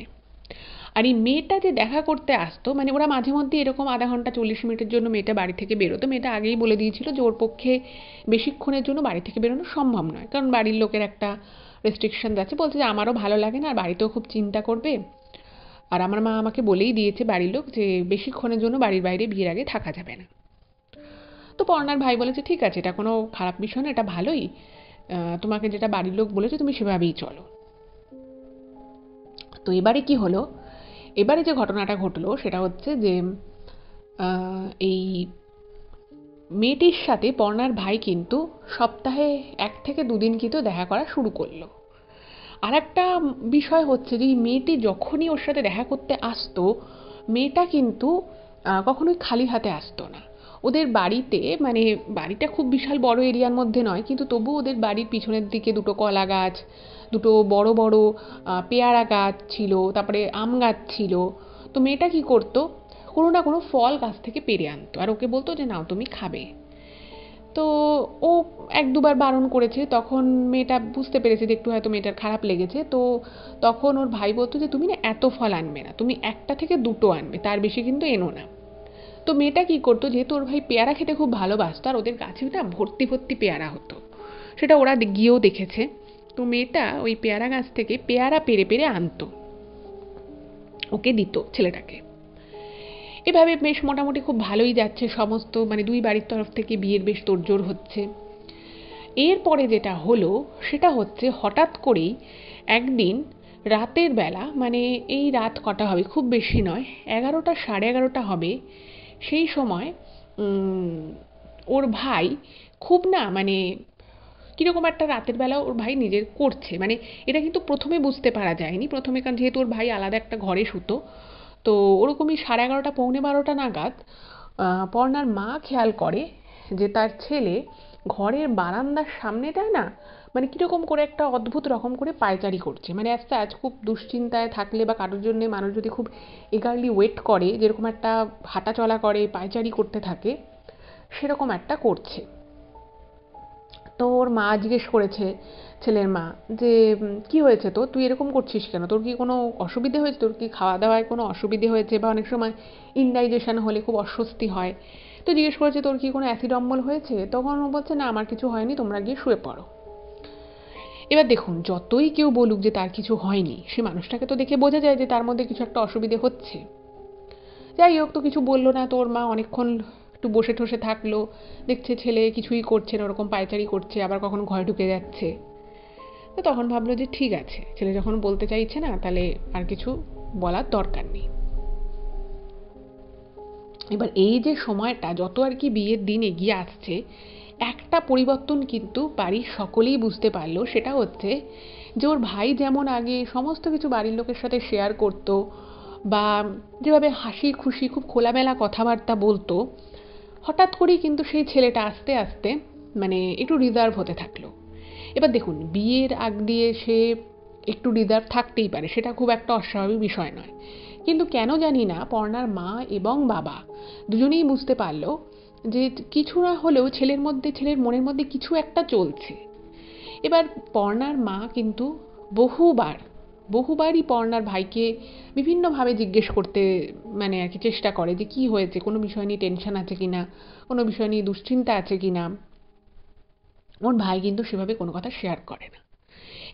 Speaker 1: আর এই মেয়েটা যে দেখা করতে আসতো, ওরা মাঝে মধ্যে এরকম আধা ঘন্টা 40 মিনিটের জন্য মেয়েটা বাড়ি থেকে বেরোতো। মেয়েটা আগেই বলে দিয়েছিল যে ওর পক্ষে বেশিক্ষণের জন্য বাড়ি থেকে বেরোনো সম্ভব নয়, কারণ বাড়ির লোকের একটা রেস্ট্রিকশন আছে, বলছে যে আমারও ভালো লাগে না, আর বাড়িতেও খুব চিন্তা করবে, আর আমার মা আমাকে বলেই দিয়েছে বাড়ির লোক যে বেশিক্ষণের জন্য বাড়ির বাইরে বিয়ের আগে থাকা যাবে না। তো পর্ণার ভাই বলেছে ঠিক আছে, এটা কোনো খারাপ বিষয় না, এটা ভালোই, তোমাকে যেটা বাড়ির লোক বলেছে তুমি সেভাবেই চলো। তো এবারে কি হলো, এবারে যে ঘটনাটা ঘটলো সেটা হচ্ছে যে এই মেয়েটির সাথে পর্ণার ভাই কিন্তু সপ্তাহে 1 থেকে 2 দিন কিন্তু দেখা করা শুরু করলো। আর একটা বিষয় হচ্ছে যে এই মেয়েটি যখনই ওর সাথে দেখা করতে আসতো, মেয়েটা কিন্তু কখনোই খালি হাতে আসতো না। ওদের বাড়িতে বাড়িটা খুব বিশাল বড় এরিয়ার মধ্যে নয়, কিন্তু তবু ওদের বাড়ির পিছনের দিকে 2টো কলা গাছ, 2টো বড় বড় পেয়ারা গাছ ছিল, তারপরে আম গাছ ছিল। তো মেয়েটা কি করতো, কোনো না কোনো ফল গাছ থেকে পেড়ে আনতো, আর ওকে বলতো যে নাও তুমি খাবে। তো ও 1-2বার বারণ করেছে, তখন মেয়েটা বুঝতে পেরেছে যে একটু হয়তো মেয়েটার খারাপ লেগেছে। তো তখন ওর ভাই বলতো যে তুমি না এত ফল আনবে না, তুমি 1টা থেকে 2টো আনবে, তার বেশি কিন্তু এনো না। তো মেয়েটা কি করতো, যেহেতু ওর ভাই পেয়ারা খেতে খুব ভালোবাসতো, আর ওদের গাছে না ভর্তি ভর্তি পেয়ারা হতো, সেটা ওরা গিয়েও দেখেছে। তো মেয়েটা ওই পেয়ারা গাছ থেকে পেয়ারা পেরে পেরে আনতো, ওকে দিত ছেলেটাকে। এভাবে বেশ মোটামুটি খুব ভালোই যাচ্ছে সমস্ত, মানে দুই বাড়ির তরফ থেকে বিয়ের বেশ তোড়জোড় হচ্ছে। এরপরে যেটা হলো সেটা হচ্ছে হঠাৎ করেই একদিন রাতের বেলা, মানে এই রাত কটা হবে, খুব বেশি নয়, 11টা 11:30 হবে, সেই সময় ওর ভাই খুব না, মানে কীরকম একটা রাতের বেলা ওর ভাই নিজের করছে, মানে এটা কিন্তু প্রথমে বুঝতে পারা যায়নি, প্রথমে কারণ যেহেতু ওর ভাই আলাদা একটা ঘরে শুতো, তো ওরকমই 11:30 11:45 নাগাদ পর্ণার মা খেয়াল করে যে তার ছেলে ঘরের বারান্দার সামনেটায় না, মানে কীরকম করে একটা অদ্ভুত রকম করে পায়চারি করছে, মানে আজ খুব দুশ্চিন্তায় থাকলে বা কারোর জন্যে মানুষ যদি খুব এগারলি ওয়েট করে, যেরকম একটা হাঁটা চলা করে পায়চারি করতে থাকে, সেরকম একটা করছে। তো ওর মা জিজ্ঞেস করেছে, ছেলের মা, যে কি হয়েছে, তো তুই এরকম করছিস কেন, তোর কি কোনো অসুবিধে হয়েছে, তোর কি খাওয়া দাওয়ায় কোনো অসুবিধে হয়েছে, বা অনেক সময় ইনডাইজেশন হলে খুব অস্বস্তি হয়, তো জিজ্ঞেস করেছে তোর কি কোনো অ্যাসিড অম্বল হয়েছে, তখন ও বলছে না আমার কিছু হয়নি, তোমরা গিয়ে শুয়ে পড়ো। এবার দেখুন, যতই কেউ বলুক যে তার কিছু হয়নি, সে মানুষটাকে তো দেখে বোঝা যায় যে তার মধ্যে কিছু একটা অসুবিধে হচ্ছে। যাই হোক, তো কিছু বললো না, তোর মা অনেকক্ষণ একটু বসে ঠসে থাকলো, দেখছে ছেলে কিছুই করছে না, ওরকম পায়চারি করছে, আবার কখনো ঘরে ঢুকে যাচ্ছে। তো তখন ভাবলো যে ঠিক আছে, ছেলে যখন বলতে চাইছে না, তাহলে আর কিছু বলার দরকার নেই। এবার এই যে সময়টা যত আর কি বিয়ের দিন এগিয়ে আসছে, একটা পরিবর্তন কিন্তু বাড়ির সকলেই বুঝতে পারলো, সেটা হচ্ছে যে ওর ভাই যেমন আগে সমস্ত কিছু বাড়ির লোকের সাথে শেয়ার করতো, বা যেভাবে হাসি খুশি খুব খোলামেলা কথাবার্তা বলতো, হঠাৎ করেই কিন্তু সেই ছেলেটা আস্তে আস্তে মানে একটু রিজার্ভ হতে থাকলো। এবার দেখুন, বিয়ের আগ দিয়ে সে একটু রিজার্ভ থাকতেই পারে, সেটা খুব একটা অস্বাভাবিক বিষয় নয়, কিন্তু কেন জানি না পর্ণার মা এবং বাবা দুজনেই বুঝতে পারলো যে কিছু না হলেও ছেলের মধ্যে, ছেলের মনের মধ্যে কিছু একটা চলছে। এবার পর্ণার মা কিন্তু বহুবারই পর্ণার ভাইকে বিভিন্নভাবে জিজ্ঞেস করতে, মানে আর কি চেষ্টা করে যে কি হয়েছে, কোনো বিষয় নিয়ে টেনশন আছে কিনা, কোনো বিষয় নিয়ে দুশ্চিন্তা আছে কিনা। ওর ভাই কিন্তু সেভাবে কোনো কথা শেয়ার করে না,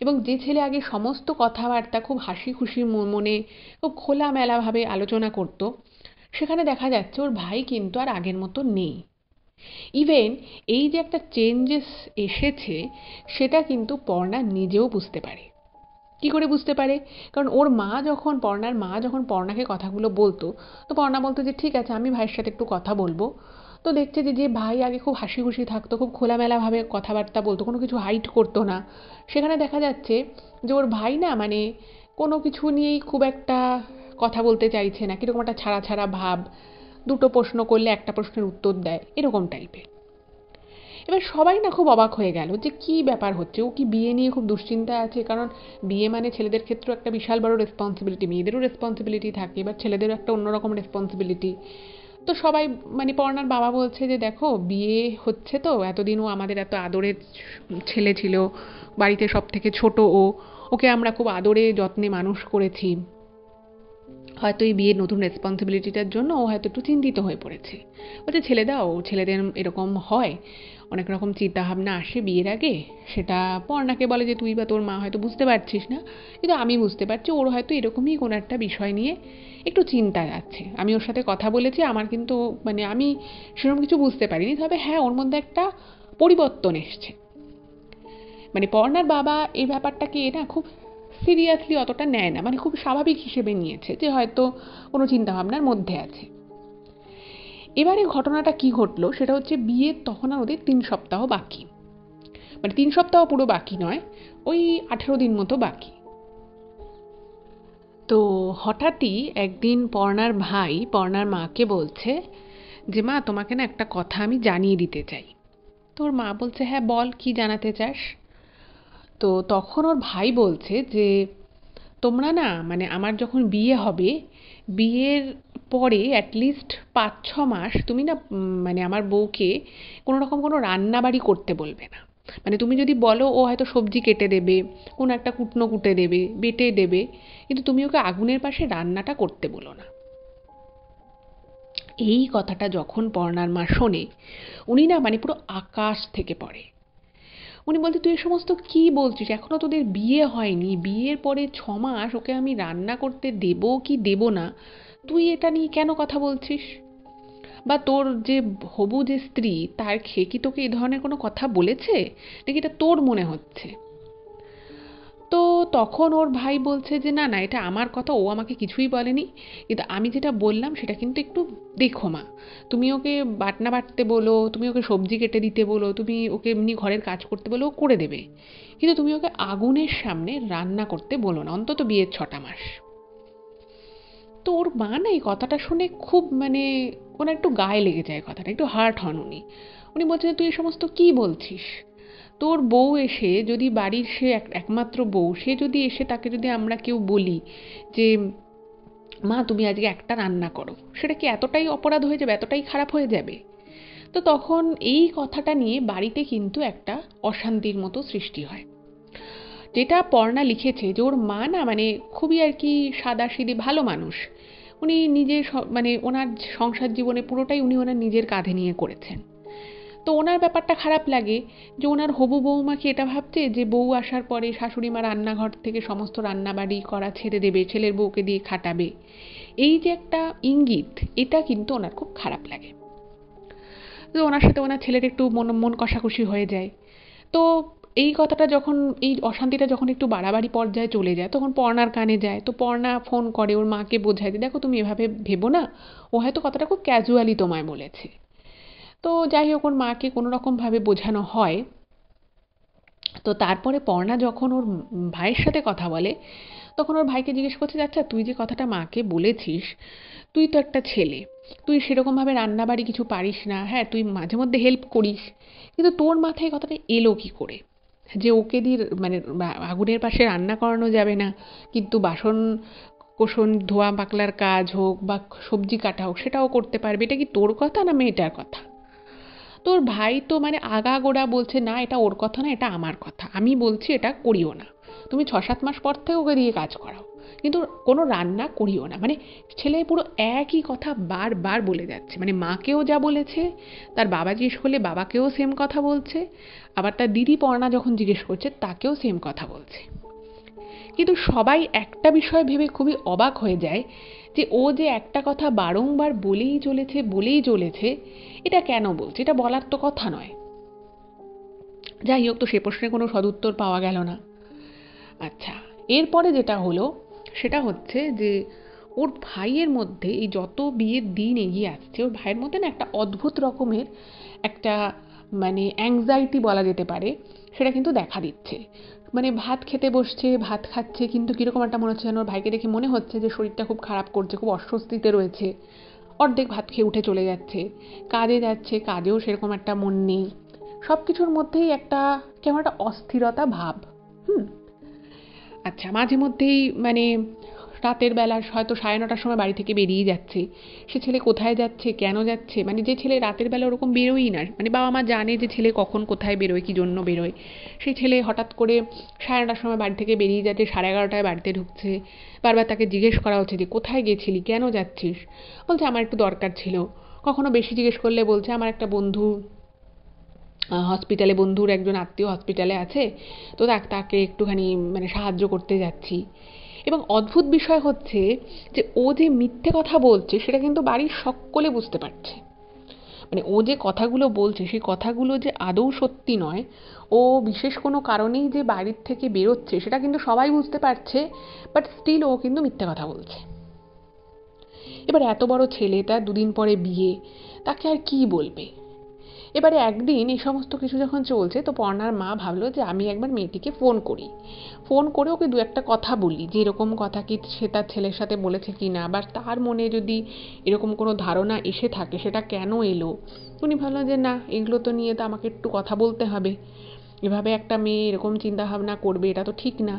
Speaker 1: এবং যে ছেলে আগে সমস্ত কথাবার্তা খুব হাসি খুশি মনে খুব খোলামেলাভাবে আলোচনা করত, সেখানে দেখা যাচ্ছে ওর ভাই কিন্তু আর আগের মতো নেই। ইভেন এই যে একটা চেঞ্জেস এসেছে, সেটা কিন্তু পর্ণা নিজেও বুঝতে পারে। কি করে বুঝতে পারে? কারণ ওর মা যখন, পর্ণার মা যখন পর্ণাকে কথাগুলো বলতো, তো পর্ণা বলতো যে ঠিক আছে আমি ভাইয়ের সাথে একটু কথা বলবো। তো দেখছে যে যে ভাই আগে খুব হাসি খুশি থাকতো, খুব খোলামেলাভাবে কথাবার্তা বলতো, কোনো কিছু হাইড করতো না, সেখানে দেখা যাচ্ছে যে ওর ভাই না, মানে কোনো কিছু নিয়েই খুব একটা কথা বলতে চাইছে না, কীরকম একটা ছাড়া ছাড়া ভাব, দুটো প্রশ্ন করলে একটা প্রশ্নের উত্তর দেয়, এরকম টাইপের। এবার সবাই না খুব অবাক হয়ে গেল যে কি ব্যাপার হচ্ছে, ও কি বিয়ে নিয়ে খুব দুশ্চিন্তায় আছে, কারণ বিয়ে মানে ছেলেদের ক্ষেত্রেও একটা বিশাল বড় রেসপন্সিবিলিটি, মেয়েদেরও রেসপন্সিবিলিটি থাকে, এবার ছেলেদেরও একটা অন্যরকম রেসপন্সিবিলিটি। তো সবাই, মানে পর্ণার বাবা বলছে যে দেখো বিয়ে হচ্ছে, তো এতদিন ও আমাদের এত আদরের ছেলে ছিল, বাড়িতে সব থেকে ছোট ও, ওকে আমরা খুব আদরে যত্নে মানুষ করেছি, হয়তো এই বিয়ের নতুন রেসপন্সিবিলিটিটার জন্য ও হয়তো একটু চিন্তিত হয়ে পড়েছে। বলছে ছেলে দাও, ছেলেদের এরকম হয়, অনেক রকম চিন্তাভাবনা আসে বিয়ের আগে, সেটা পর্ণাকে বলে যে তুই বা তোর মা হয়তো বুঝতে পারছিস না, কিন্তু আমি বুঝতে পারছি, ওর হয়তো এরকমই কোনো একটা বিষয় নিয়ে একটু চিন্তায় আছে। আমি ওর সাথে কথা বলেছি, আমার কিন্তু মানে আমি সেরকম কিছু বুঝতে পারিনি, তবে হ্যাঁ ওর মধ্যে একটা পরিবর্তন এসছে। মানে পর্ণার বাবা এই ব্যাপারটাকে না খুব সিরিয়াসলি অতটা নেয় না, মানে খুব স্বাভাবিক হিসেবে নিয়েছে যে হয়তো কোনো চিন্তাভাবনার মধ্যে আছে। এবারে ঘটনাটা কি ঘটলো সেটা হচ্ছে, বিয়ের তখন আর ওদের 3 সপ্তাহ বাকি, মানে 3 সপ্তাহ পুরো বাকি নয়, ওই 18 দিন মতো বাকি। তো হঠাৎই একদিন পর্ণার ভাই পর্ণার মাকে বলছে যে মা তোমাকে না একটা কথা আমি জানিয়ে দিতে চাই। তোর মা বলছে হ্যাঁ বল, কি জানাতে চাস। তো তখন ওর ভাই বলছে যে তোমরা না, মানে আমার যখন বিয়ে হবে, বিয়ের পরে অ্যাটলিস্ট 5-6 মাস তুমি না মানে আমার বউকে কোনো রকম কোনো রান্নাবাড়ি করতে বলবে না। মানে তুমি যদি বলো ও হয়তো সবজি কেটে দেবে, কোনো একটা কুটনো কুটে দেবে, বেটে দেবে, কিন্তু তুমি ওকে আগুনের পাশে রান্নাটা করতে বলো না। এই কথাটা যখন পর্ণার মা শোনে, উনি না মানে পুরো আকাশ থেকে পড়ে। উনি বলছে, তুই এ সমস্ত কী বলছিস, এখনও তোদের বিয়ে হয়নি, বিয়ের পরে 6 মাস ওকে আমি রান্না করতে দেবো কি দেবো না, তুই এটা নিয়ে কেন কথা বলছিস? বা তোর যে হবু যে স্ত্রী, তার সে কি তোকে এই ধরনের কোনো কথা বলেছে, নাকি এটা তোর মনে হচ্ছে? তো তখন ওর ভাই বলছে যে না না, এটা আমার কথা, ও আমাকে কিছুই বলেনি, কিন্তু আমি যেটা বললাম সেটা কিন্তু একটু দেখো মা, তুমি ওকে বাটনা বাটতে বলো, তুমি ওকে সবজি কেটে দিতে বলো, তুমি ওকে এমনি ঘরের কাজ করতে বলো, ও করে দেবে, কিন্তু তুমি ওকে আগুনের সামনে রান্না করতে বলো না, অন্তত বিয়ের 6টা মাস। তো ওর মা না এই কথাটা শুনে খুব মানে ওনার একটু গায়ে লেগে যায়, কথাটা একটু হার্ট হন উনি। উনি বলছেন, তুই এ সমস্ত কী বলছিস? তোর বউ এসে যদি, বাড়ির সে একমাত্র বউ, সে যদি এসে, তাকে যদি আমরা কেউ বলি যে মা তুমি আজকে একটা রান্না করো, সেটা কি এতটাই অপরাধ হয়ে যাবে, এতটাই খারাপ হয়ে যাবে? তো তখন এই কথাটা নিয়ে বাড়িতে কিন্তু একটা অশান্তির মতো সৃষ্টি হয়। যেটা পর্ণা লিখেছে যে ওর মা না মানে খুবই আর কি সাদাসিধে ভালো মানুষ, উনি নিজে মানে ওনার সংসার জীবনে পুরোটাই উনি ওনার নিজের কাঁধে নিয়ে করেছেন। তো ওনার ব্যাপারটা খারাপ লাগে যে ওনার হবু বৌমা কি এটা ভাবছে যে বউ আসার পরে শাশুড়ি মা রান্নাঘর থেকে সমস্ত রান্নাবাড়ি করা ছেড়ে দেবে, ছেলের বউকে দিয়ে খাটাবে, এই যে একটা ইঙ্গিত, এটা কিন্তু ওনার খুব খারাপ লাগে। তো ওনার সাথে ওনার ছেলের একটু মন মন কষাকষি হয়ে যায়। তো এই কথাটা যখন, এই অশান্তিটা যখন একটু বাড়াবাড়ি পর্যায়ে চলে যায়, তখন পর্ণার কানে যায়। তো পর্ণা ফোন করে ওর মাকে বোঝায় যে দেখো তুমি এভাবে ভেবো না, ও হয়তো কথাটা খুব ক্যাজুয়ালি তোমায় বলেছে। তো যাই হোক, ওর মাকে কোনো রকমভাবে বোঝানো হয়। তো তারপরে পর্ণা যখন ওর ভাইয়ের সাথে কথা বলে, তখন ওর ভাইকে জিজ্ঞেস করছে, আচ্ছা তুই যে কথাটা মাকে বলেছিস, তুই তো একটা ছেলে, তুই সেরকমভাবে রান্নাবাড়ি কিছু পারিস না, হ্যাঁ তুই মাঝে মধ্যে হেল্প করিস, কিন্তু তোর মাথায় কথাটা এলো কি করে যে ওকে দিয়ে মানে আগুনের পাশে রান্না করানো যাবে না, কিন্তু বাসন কোসন ধোয়া পাকলার কাজ হোক বা সবজি কাটা হোক সেটাও করতে পারবে? এটা কি তোর কথা না মেয়েটার কথা? তোর ভাই তো মানে আগাগোড়া বলছে, না এটা ওর কথা না, এটা আমার কথা, আমি বলছি এটা করিও না, তুমি 6-7 মাস পর থেকে ওকে দিয়ে কাজ করাও, কিন্তু কোনো রান্না করিও না। মানে ছেলে পুরো একই কথা বারবার বলে যাচ্ছে, মানে মাকেও যা বলেছে, তার বাবা জিজ্ঞেস করলে বাবাকেও সেম কথা বলছে, আবার তার দিদি পর্ণা যখন জিজ্ঞেস করছে তাকেও সেম কথা বলছে। কিন্তু সবাই একটা বিষয় ভেবে খুবই অবাক হয়ে যায় যে ও যে একটা কথা বারংবার বলেই চলেছে, এটা কেন বলছে, এটা বলার তো কথা নয়। যাই হোক, তো সে প্রশ্নে কোনো সদুত্তর পাওয়া গেল না। আচ্ছা, এরপরে যেটা হলো সেটা হচ্ছে যে ওর ভাইয়ের মধ্যে এই যত বিয়ের দিন এগিয়ে আসছে, ওর ভাইয়ের মধ্যে না একটা অদ্ভুত রকমের একটা মানে অ্যাংজাইটি বলা যেতে পারে, সেটা কিন্তু দেখা দিচ্ছে। মানে ভাত খেতে বসছে, ভাত খাচ্ছে, কিন্তু কীরকম একটা মনে হচ্ছে যেন ওর ভাইকে দেখে মনে হচ্ছে যে শরীরটা খুব খারাপ করছে, খুব অস্বস্তিতে রয়েছে, অর্ধেক ভাত খেয়ে উঠে চলে যাচ্ছে, কাজে যাচ্ছে, কাজেও সেরকম একটা মন নেই, সব কিছুর মধ্যেই একটা কেমন একটা অস্থিরতা ভাব। হুম। আচ্ছা, মাঝে মধ্যেই মানে রাতের বেলা হয়তো 9:30টার সময় বাড়ি থেকে বেরিয়ে যাচ্ছে, সে ছেলে কোথায় যাচ্ছে, কেন যাচ্ছে, মানে যে ছেলে রাতের বেলা ওরকম বেরোয়ই না, মানে বাবা মা জানে যে ছেলে কখন কোথায় বেরোয়, কী জন্য বেরোয়, সেই ছেলে হঠাৎ করে 9:30টার সময় বাড়ি থেকে বেরিয়ে যাচ্ছে, 11:30টায় বাড়িতে ঢুকছে। বারবার তাকে জিজ্ঞেস করা হচ্ছে যে কোথায় গেছিলি, কেন যাচ্ছিস, বলছে আমার একটু দরকার ছিল। কখনো বেশি জিজ্ঞেস করলে বলছে আমার একটা বন্ধু হসপিটালে, বন্ধুর একজন আত্মীয় হসপিটালে আছে, তো তাকে একটুখানি মানে সাহায্য করতে যাচ্ছি। এবং অদ্ভুত বিষয় হচ্ছে যে ও যে মিথ্যে কথা বলছে সেটা কিন্তু বাড়ির সকলে বুঝতে পারছে। মানে ও যে কথাগুলো বলছে সেই কথাগুলো যে আদৌ সত্যি নয়, ও বিশেষ কোনো কারণেই যে বাড়ির থেকে বেরোচ্ছে সেটা কিন্তু সবাই বুঝতে পারছে, বাট স্টিল ও কিন্তু মিথ্যে কথা বলছে। এবার এত বড় ছেলে, তার 2 দিন পরে বিয়ে, তাকে আর কি বলবে? এবারে একদিন এই সমস্ত কিছু যখন চলছে, তো পর্ণার মা ভাবলো যে আমি একবার মেয়েটিকে ফোন করি, ফোন করে ওকে দু একটা কথা বলি যে এরকম কথা কি সে তার ছেলের সাথে বলেছে কি না, বা তার মনে যদি এরকম কোনো ধারণা এসে থাকে সেটা কেন এলো। উনি ভাবলো যে না, এগুলো তো নিয়ে তো আমাকে একটু কথা বলতে হবে, এভাবে একটা মেয়ে এরকম চিন্তা ভাবনা করবে এটা তো ঠিক না।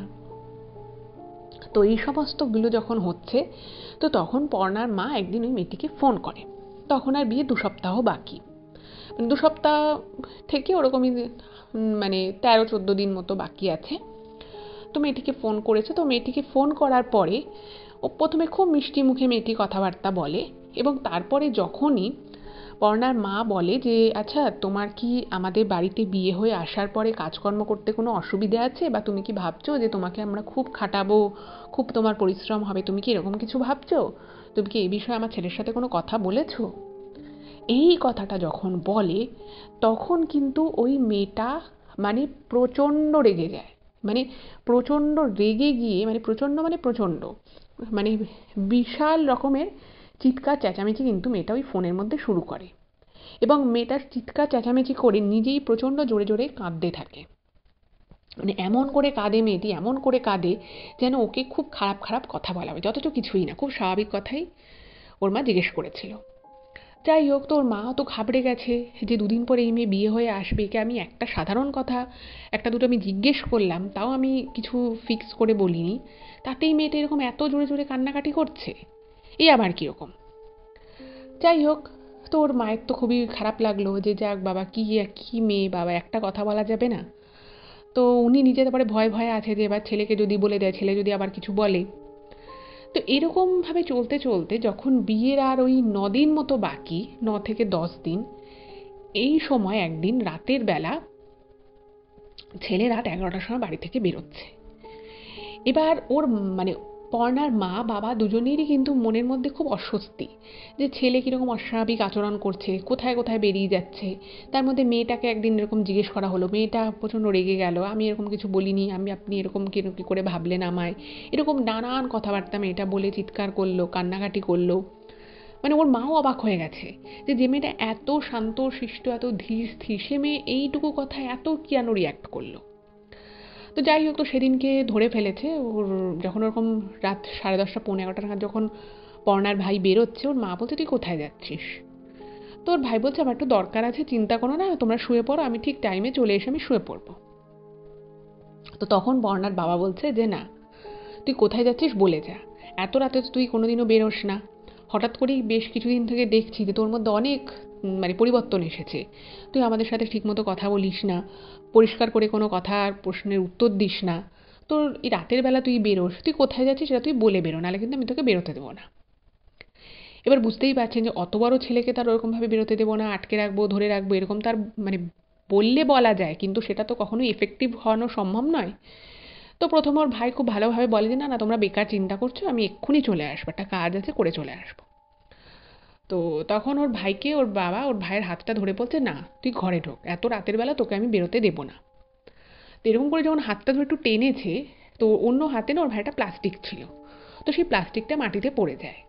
Speaker 1: তো এই সমস্তগুলো যখন হচ্ছে, তো তখন পর্ণার মা একদিন ওই মেয়েটিকে ফোন করে। তখন আর বিয়ে 2 সপ্তাহ বাকি, 2 সপ্তাহ থেকে ওরকমই মানে 13-14 দিন মতো বাকি আছে। তো মেয়েটিকে ফোন করেছে, তো মেয়েটিকে ফোন করার পরে ও প্রথমে খুব মিষ্টি মুখে মেয়েটি কথাবার্তা বলে, এবং তারপরে যখনই পর্ণার মা বলে যে আচ্ছা তোমার কি আমাদের বাড়িতে বিয়ে হয়ে আসার পরে কাজকর্ম করতে কোনো অসুবিধে আছে, বা তুমি কি ভাবছো যে তোমাকে আমরা খুব খাটাবো, খুব তোমার পরিশ্রম হবে, তুমি কি এরকম কিছু ভাবছো? তুমি কি এই বিষয়ে আমার ছেলের সাথে কোনো কথা বলেছো? এই কথাটা যখন বলে তখন কিন্তু ওই মেয়েটা মানে প্রচণ্ড রেগে যায়। মানে প্রচণ্ড রেগে গিয়ে মানে প্রচণ্ড মানে বিশাল রকমের চিৎকার চেঁচামেচি কিন্তু মেয়েটা ওই ফোনের মধ্যে শুরু করে, এবং মেয়েটার চিৎকার চেঁচামেচি করে নিজেই প্রচণ্ড জোরে জোরে কাঁদতে থাকে। মানে এমন করে কাঁদে মেয়েটি, এমন করে কাঁদে যেন ওকে খুব খারাপ খারাপ কথা বলা হবে, যথচ কিছুই না, খুব স্বাভাবিক কথাই ওর মা জিজ্ঞেস করেছিল। যাই হোক, তোর মা তো ঘাবড়ে গেছে যে দুদিন পরে এই মেয়ে বিয়ে হয়ে আসবে, একে আমি একটা সাধারণ কথা একটা দুটো আমি জিজ্ঞেস করলাম, তাও আমি কিছু ফিক্স করে বলিনি, তাতেই মেয়েটা এরকম এত জোরে জোরে কান্নাকাটি করছে, এ আবার কীরকম? যাই হোক, তোর মায়ের তো খুবই খারাপ লাগলো যে যাক বাবা, কি কি মেয়ে বাবা, একটা কথা বলা যাবে না। তো উনি নিজে তারপরে ভয়ে ভয়ে আছে যে এবার ছেলেকে যদি বলে দেয়, ছেলে যদি আবার কিছু বলে। তো এরকমভাবে চলতে চলতে যখন বিয়ের আর ওই 9 দিন মতো বাকি, 9 থেকে 10 দিন, এই সময় একদিন রাতের বেলা ছেলে রাত 11টার সময় বাড়ি থেকে বেরোচ্ছে। এবার ওর মানে পর্ণার মা বাবা দুজনেরই কিন্তু মনের মধ্যে খুব অস্বস্তি যে ছেলে কীরকম অস্বাভাবিক আচরণ করছে, কোথায় কোথায় বেরিয়ে যাচ্ছে। তার মধ্যে মেয়েটাকে একদিন এরকম জিজ্ঞেস করা হলো, মেয়েটা প্রচণ্ড রেগে গেল, আমি এরকম কিছু বলিনি, আপনি এরকম কী করে ভাবলেন আমায়, এরকম নানান কথাবার্তা মেয়েটা বলে চিৎকার করলো, কান্নাকাটি করলো। মানে ওর মাও অবাক হয়ে গেছে যে মেয়েটা এত শান্ত শিষ্ট, এত ধীর স্থির, সে মেয়ে এইটুকু কথায় এত কেন রিয়াক্ট করলো। তো যাই হোক, তো সেদিনকে ধরে ফেলেছে ওর, যখন ওরকম রাত 10:30 পৌনে 11টা নাগাদ যখন পর্ণার ভাই বেরোচ্ছে, ওর মা বলছে তুই কোথায় যাচ্ছিস? তো ওর ভাই বলছে আমার একটু দরকার আছে, চিন্তা করো না, তোমরা শুয়ে পড়ো, আমি ঠিক টাইমে চলে এসে আমি শুয়ে পড়বো। তো তখন পর্ণার বাবা বলছে যে না, তুই কোথায় যাচ্ছিস বলে যা, এত রাতে তো তুই কোনোদিনও বেরোস না, হঠাৎ করেই বেশ কিছুদিন থেকে দেখছি যে তোর মধ্যে অনেক মানে পরিবর্তন এসেছে, তুই আমাদের সাথে ঠিকমতো কথা বলিস না, পরিষ্কার করে কোনো কথার প্রশ্নের উত্তর দিস না, তোর এই রাতের বেলা তুই বেরোস, তুই কোথায় যাচ্ছিস সেটা তুই বলে বেরো, নাহলে কিন্তু আমি তোকে বেরোতে দেবো না। এবার বুঝতেই পারছেন যে অত বড় ছেলেকে তার ওরকমভাবে বেরোতে দেবো না, আটকে রাখবো, ধরে রাখবো, এরকম তার মানে বললে বলা যায়, কিন্তু সেটা তো কখনোই এফেক্টিভ হওয়ানো সম্ভব নয়। তো প্রথম ওর ভাই খুব ভালোভাবে বলে যে না না, তোমরা বেকার চিন্তা করছো, আমি এক্ষুনি চলে আসবো, একটা কাজ আছে, করে চলে আসবো। তো তখন ওর ভাইকে ওর বাবা ওর ভাইয়ের হাতটা ধরে বলছে না তুই ঘরে ঢোক, এত রাতের বেলা তোকে আমি বেরোতে দেবো না। তো এরকম করে যখন হাতটা ধরে একটু টেনেছে, তো অন্য হাতে না ওর ভাইটা প্লাস্টিক ছিল, তো সেই প্লাস্টিকটা মাটিতে পড়ে যায়।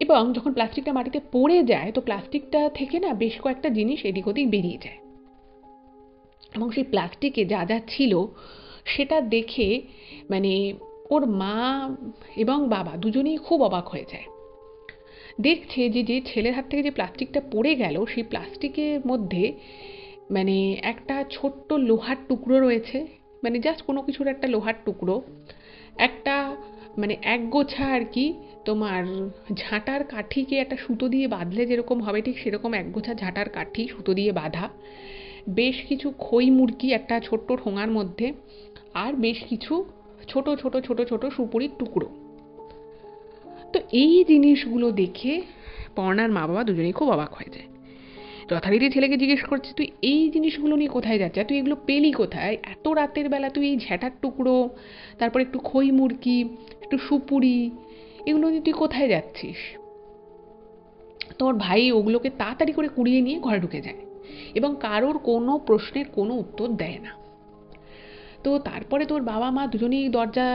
Speaker 1: এবং যখন প্লাস্টিকটা মাটিতে পড়ে যায়, তো প্লাস্টিকটা থেকে না বেশ কয়েকটা জিনিস এদিক ওদিক বেরিয়ে যায়, এবং সেই প্লাস্টিকে যা যা ছিল সেটা দেখে মানে ওর মা এবং বাবা দুজনেই খুব অবাক হয়ে যায়। দেখছে যে যে ছেলের হাত থেকে যে প্লাস্টিকটা পড়ে গেল, সেই প্লাস্টিকের মধ্যে মানে একটা ছোট্ট লোহার টুকরো রয়েছে, মানে জাস্ট কোনো কিছুর একটা লোহার টুকরো, একটা মানে একগোছা আর কি, তোমার ঝাঁটার কাঠিকে একটা সুতো দিয়ে বাঁধলে যেরকম হবে ঠিক সেরকম একগোছা ঝাঁটার কাঠি সুতো দিয়ে বাঁধা, বেশ কিছু খই মুরগি একটা ছোট্ট ঠোঙার মধ্যে, আর বেশ কিছু ছোট ছোট ছোট ছোট সুপুরির টুকরো। তো এই জিনিসগুলো দেখে পর্ণার মা বাবা দুজনেই খুব অবাক হয়ে যায়। যথারীতি ছেলেকে জিজ্ঞেস করছে তুই এই জিনিসগুলো নিয়ে কোথায় যাচ্ছিস, তুই এগুলো পেলি কোথায়, এত রাতের বেলা তুই এই ঝ্যাঁটার টুকরো, তারপর একটু খই মুরগি, একটু সুপুরি, এগুলো নিয়ে তুই কোথায় যাচ্ছিস? তোর ভাই ওগুলোকে তাড়াতাড়ি করে কুড়িয়ে নিয়ে ঘরে ঢুকে যায় এবং কারোর কোনো প্রশ্নের কোনো উত্তর দেয় না। তো তারপরে তোর বাবা মা দুজনেই দরজা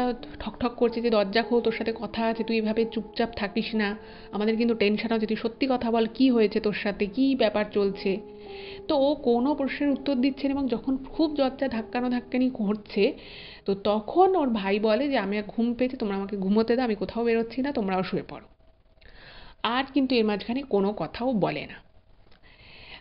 Speaker 1: ঠকঠক করছে যে দরজা খোল, তোর সাথে কথা আছে, তুই এভাবে চুপচাপ থাকিস না, আমাদের কিন্তু টেনশন হচ্ছে, তুই সত্যি কথা বল, কি হয়েছে তোর সাথে, কি ব্যাপার চলছে। তো ও কোনো প্রশ্নের উত্তর দিচ্ছে না, এবং যখন খুব দরজা ধাক্কানি করছে, তো তখন ওর ভাই বলে যে আমি ঘুম পেয়েছে, তোমরা আমাকে ঘুমোতে দাও, আমি কোথাও বেরোচ্ছি না, তোমরাও শুয়ে পড়ো। আর কিন্তু এর মাঝখানে কোনো কথাও বলে না।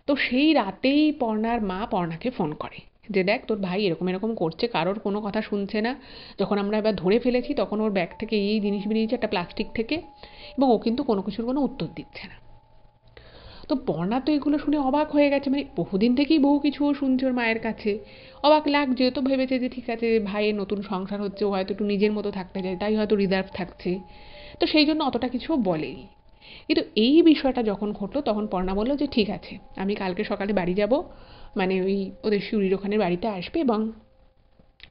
Speaker 1: তো সেই রাতেই পর্ণার মা পর্ণাকে ফোন করে যে দেখ তোর ভাই এরকম এরকম করছে, কারোর কোনো কথা শুনছে না, যখন আমরা এবার ধরে ফেলেছি তখন ওর ব্যাগ থেকে এই জিনিস বেরিয়েছে একটা প্লাস্টিক থেকে, এবং ও কিন্তু কোনো কিছুর কোনো উত্তর দিচ্ছে না। তো পর্ণা তো এগুলো শুনে অবাক হয়ে গেছে, মানে বহুদিন থেকেই বহু কিছু ও শুনছে ওর মায়ের কাছে, অবাক লাগছে, তো ভেবেছে যে ঠিক আছে ভাইয়ের নতুন সংসার হচ্ছে, ও হয়তো একটু নিজের মতো থাকতে চায়, তাই হয়তো রিজার্ভ থাকছে, তো সেই জন্য অতটা কিছু বলেনি। কিন্তু এই বিষয়টা যখন ঘটলো তখন পর্ণা বলল যে ঠিক আছে, আমি কালকে সকালে বাড়ি যাব, মানে ওই ওদের শিউরির ওখানে বাড়িতে আসবে, এবং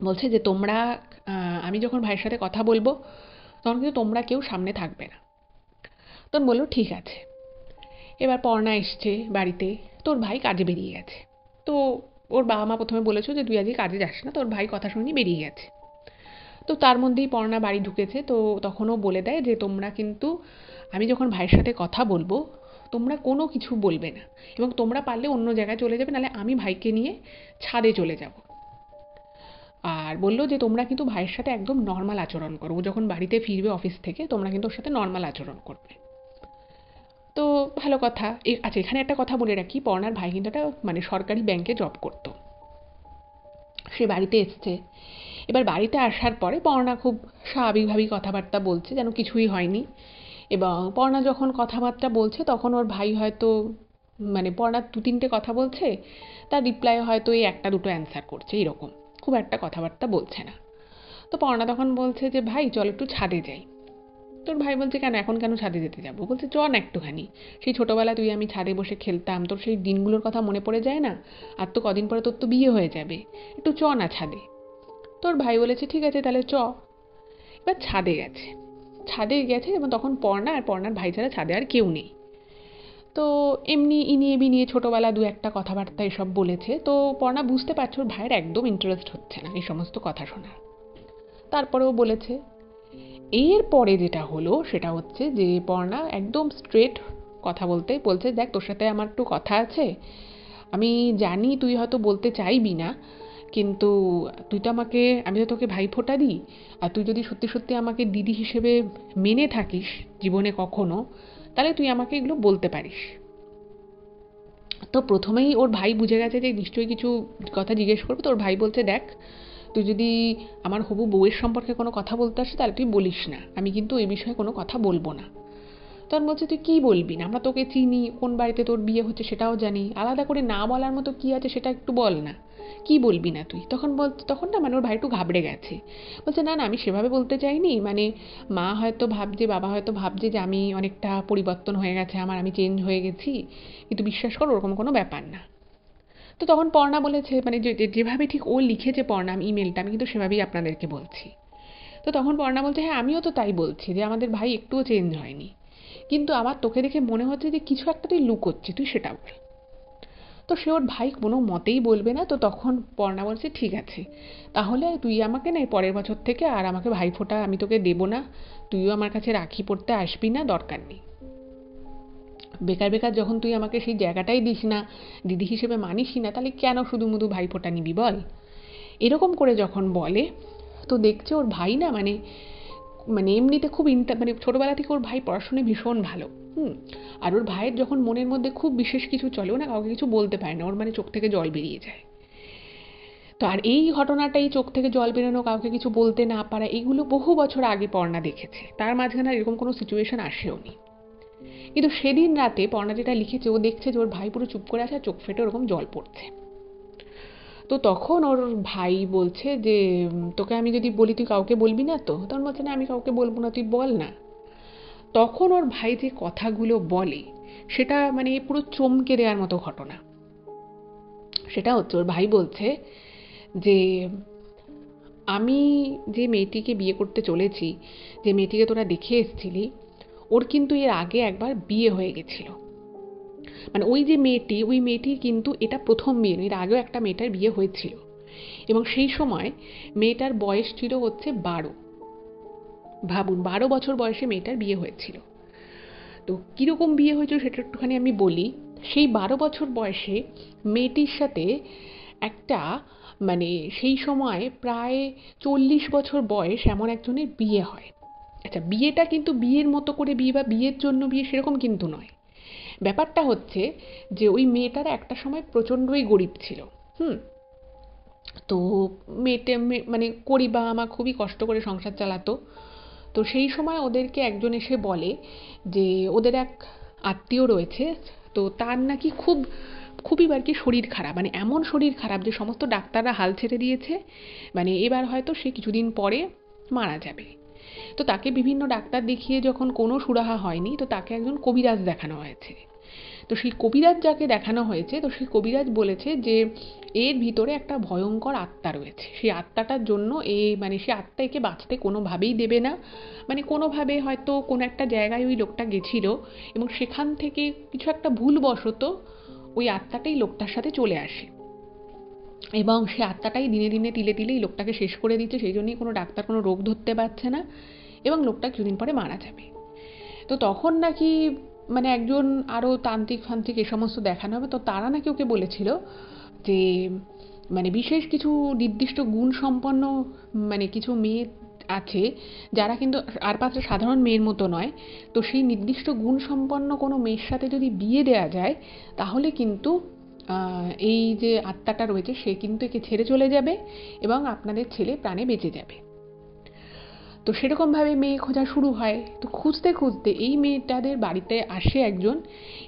Speaker 1: বলছে যে তোমরা আমি যখন ভাইয়ের সাথে কথা বলবো তখন কিন্তু তোমরা কেউ সামনে থাকবে না। তখন বললো ঠিক আছে। এবার পর্ণা এসছে বাড়িতে, তোর ভাই কাজে বেরিয়ে গেছে। তো ওর বাবা মা প্রথমে বলেছিল যে তুই আজকে কাজে যাস না, তোর ভাই কথা শুনি বেরিয়ে গেছে। তো তার মধ্যেই পর্ণা বাড়ি ঢুকেছে, তো তখনও বলে দেয় যে তোমরা কিন্তু আমি যখন ভাইয়ের সাথে কথা বলবো তোমরা কোনো কিছু বলবে না, এবং তোমরা পারলে অন্য জায়গায় চলে যাবে, নাহলে আমি ভাইকে নিয়ে ছাদে চলে যাব। আর বললো যে তোমরা কিন্তু ভাইয়ের সাথে একদম নর্মাল আচরণ করো, ও যখন বাড়িতে ফিরবে অফিস থেকে তোমরা কিন্তু ওর সাথে নর্মাল আচরণ করবে। তো ভালো কথা। আচ্ছা, এখানে একটা কথা বলে রাখি, পর্ণার ভাই কিন্তু একটা মানে সরকারি ব্যাংকে জব করতো। সে বাড়িতে এসছে। এবার বাড়িতে আসার পরে পর্ণা খুব স্বাভাবিকভাবেই কথাবার্তা বলছে, যেন কিছুই হয়নি। এবং পর্ণা যখন কথাবার্তা বলছে তখন ওর ভাই হয়তো মানে পর্ণা 2-3টে কথা বলছে, তার রিপ্লাই হয়তো এই 1-2 অ্যান্সার করছে, এরকম খুব একটা কথাবার্তা বলছে না। তো পর্ণা তখন বলছে যে ভাই চল একটু ছাদে যাই। তোর ভাই বলছে কেন, এখন কেন ছাদে যেতে যাবো? বলছে চ না একটুখানি, সেই ছোটোবেলায় তুই আমি ছাদে বসে খেলতাম, তোর সেই দিনগুলোর কথা মনে পড়ে যায় না? আর তো কদিন পরে তোর তো বিয়ে হয়ে যাবে, একটু চ না ছাদে। তোর ভাই বলেছে ঠিক আছে তাহলে চ। এবার ছাদে গেছে এবং তখন পর্ণা আর পর্ণার ভাই ছাড়া ছাদে আর কেউ নেই। তো এমনি ইনিয়ে বিনিয়ে ছোটোবেলা 2-1টা কথাবার্তা এসব বলেছে। তো পর্ণা বুঝতে পারছে ওর ভাইয়ের একদম ইন্টারেস্ট হচ্ছে না এই সমস্ত কথা শোনার। তারপরেও বলেছে। এরপরে যেটা হলো সেটা হচ্ছে যে পর্ণা একদম স্ট্রেট কথা বলছে, দেখ তোর সাথে আমার একটু কথা আছে, আমি জানি তুই হয়তো বলতে চাইবি না, কিন্তু তুই তো আমাকে, আমি তো তোকে ভাইফোঁটা দিই, আর তুই যদি সত্যি সত্যি আমাকে দিদি হিসেবে মেনে থাকিস জীবনে কখনো, তাহলে তুই আমাকে এগুলো বলতে পারিস। তো প্রথমেই ওর ভাই বুঝে গেছে যে নিশ্চয়ই কিছু কথা জিজ্ঞেস করবে। তো ওর ভাই বলছে দেখ, তুই যদি আমার হবু বউয়ের সম্পর্কে কোনো কথা বলতে আসে তাহলে তুই বলিস না, আমি কিন্তু এই বিষয়ে কোনো কথা বলবো না। তখন বলছে তুই কী বলবি না, আমরা তোকে চিনি, কোন বাড়িতে তোর বিয়ে হচ্ছে সেটাও জানি, আলাদা করে না বলার মতো কী আছে সেটা একটু বল না, কী বলবি না তুই? তখন না মানে ওর ভাই একটু ঘাবড়ে গেছে। বলছে না না, আমি সেভাবে বলতে চাইনি, মানে মা হয়তো ভাবছে, বাবা হয়তো ভাবছে যে আমি অনেকটা পরিবর্তন হয়ে গেছে আমার, আমি চেঞ্জ হয়ে গেছি, কিন্তু বিশ্বাস কর ওরকম কোনো ব্যাপার না। তো তখন পর্ণা বলেছে মানে যেভাবে ঠিক ও লিখেছে পর্ণা ইমেলটা, আমি কিন্তু সেভাবেই আপনাদেরকে বলছি। তো তখন পর্ণা বলছে হ্যাঁ আমিও তো তাই বলছি যে আমাদের ভাই একটুও চেঞ্জ হয়নি, কিন্তু আমার তোকে দেখে মনে হচ্ছে যে কিছু একটা তুই লুকোচ্ছিস, তুই সেটা বল। তো সে ওর ভাই কোনো মতেই বলবে না। তো তখন পর্ণা বলছে ঠিক আছে, তাহলে তুই আমাকে না পরের বছর থেকে আর আমাকে ভাইফোঁটা আমি তোকে দেবো না, তুইও আমার কাছে রাখি পড়তে আসবি না, দরকার নেই। বেকার বেকার যখন তুই আমাকে সেই জায়গাটাই দিস না, দিদি হিসেবে মানিসই না, তাহলে কেন শুধু মুধু ভাইফোঁটা নিবি বল? এরকম করে যখন বলে, তো দেখছে ওর ভাই না মানে মানে এমনিতে খুব মানে ছোটোবেলা থেকে ওর ভাই পড়াশোনায় ভীষণ ভালো। আর ওর ভাইয়ের যখন মনের মধ্যে খুব বিশেষ কিছু চলে, ও না কাউকে কিছু বলতে পারে না, ওর মানে চোখ থেকে জল বেরিয়ে যায়। তো আর এই ঘটনাটাই, চোখ থেকে জল বেরোনো, কাউকে কিছু বলতে না পারা, এগুলো বহু বছর আগে পর্ণা দেখেছে, তার মাঝখানে আর এরকম কোনো সিচুয়েশন আসেও নি। কিন্তু সেদিন রাতে পর্ণা যেটা লিখেছে, ও দেখছে যে ওর ভাই পুরো চুপ করে আছে আর চোখ ফেটে ওরকম জল পড়ছে। তো তখন ওর ভাই বলছে যে তোকে আমি যদি বলি তুই কাউকে বলবি না তো? তখন বলছে না আমি কাউকে বলবো না, তুই বল না। তখন ওর ভাই যে কথাগুলো বলে সেটা মানে পুরো চমকে দেওয়ার মতো ঘটনা। সেটা হচ্ছে ওর ভাই বলছে যে আমি যে মেয়েটিকে বিয়ে করতে চলেছি, যে মেয়েটিকে তোরা দেখে এসেছিলি, ওর কিন্তু এর আগে একবার বিয়ে হয়ে গেছিল। মানে ওই যে মেয়েটি, ওই মেয়েটি কিন্তু এটা প্রথম বিয়ে নয়, এর আগেও একটা মেয়েটার বিয়ে হয়েছিল, এবং সেই সময় মেয়েটার বয়স ছিল হচ্ছে 12। ভাবুন 12 বছর বয়সে মেয়েটার বিয়ে হয়েছিল। তো কীরকম বিয়ে হয়েছিল সেটা একটুখানি আমি বলি। সেই 12 বছর বয়সে মেয়েটির সাথে একটা মানে সেই সময় প্রায় 40 বছর বয়স এমন একজনের বিয়ে হয়। আচ্ছা, বিয়েটা কিন্তু বিয়ের মতো করে বিয়ে বা বিয়ের জন্য বিয়ে সেরকম কিন্তু নয়। ব্যাপারটা হচ্ছে যে ওই মেয়েটার একটা সময় প্রচণ্ডই গরিব ছিল। হুম তো মেয়েটা মানে করি বা মা খুবই কষ্ট করে সংসার চালাতো। তো সেই সময় ওদেরকে একজন এসে বলে যে ওদের এক আত্মীয় রয়েছে, তো তার নাকি খুবই আর কি শরীর খারাপ, মানে এমন শরীর খারাপ যে সমস্ত ডাক্তাররা হাল ছেড়ে দিয়েছে, মানে এবার হয়তো সে কিছুদিন পরে মারা যাবে। তো তাকে বিভিন্ন ডাক্তার দেখিয়ে যখন কোনো সুরাহা হয়নি, তো তাকে একজন কবিরাজ দেখানো হয়েছে। তো সেই কবিরাজ যাকে দেখানো হয়েছে, তো সেই কবিরাজ বলেছে যে এর ভিতরে একটা ভয়ঙ্কর আত্মা রয়েছে, সেই আত্মাটার জন্য সেই আত্মা একে বাঁচতে কোনোভাবেই দেবে না। কোনোভাবে হয়তো কোনো একটা জায়গায় ওই লোকটা গেছিল এবং সেখান থেকে কিছু একটা ভুলবশত ওই আত্মাটাই লোকটার সাথে চলে আসে এবং সে আত্মাটাই দিনে দিনে তিলে তিলে এই লোকটাকে শেষ করে দিচ্ছে। সেই জন্যই কোনো ডাক্তার কোনো রোগ ধরতে পারছে না এবং লোকটা কিছুদিন পরে মারা যাবে। তো তখন নাকি একজন আরও তান্ত্রিক ফান্ত্রিক এ সমস্ত দেখানো হবে, তো তারা নাকি ওকে বলেছিল যে বিশেষ কিছু নির্দিষ্ট গুণ সম্পন্ন কিছু মেয়ে আছে যারা কিন্তু আর পাত্র সাধারণ মেয়ের মতো নয়। তো সেই নির্দিষ্ট গুণ সম্পন্ন কোনো মেয়ের সাথে যদি বিয়ে দেওয়া যায় তাহলে কিন্তু এই যে আত্মাটা রয়েছে সে কিন্তু একে ছেড়ে চলে যাবে এবং আপনাদের ছেলে প্রাণে বেঁচে যাবে। তো সেরকমভাবে মেয়ে খোঁজা শুরু হয়। তো খুঁজতে খুঁজতে এই মেয়েটাদের বাড়িতে আসে একজন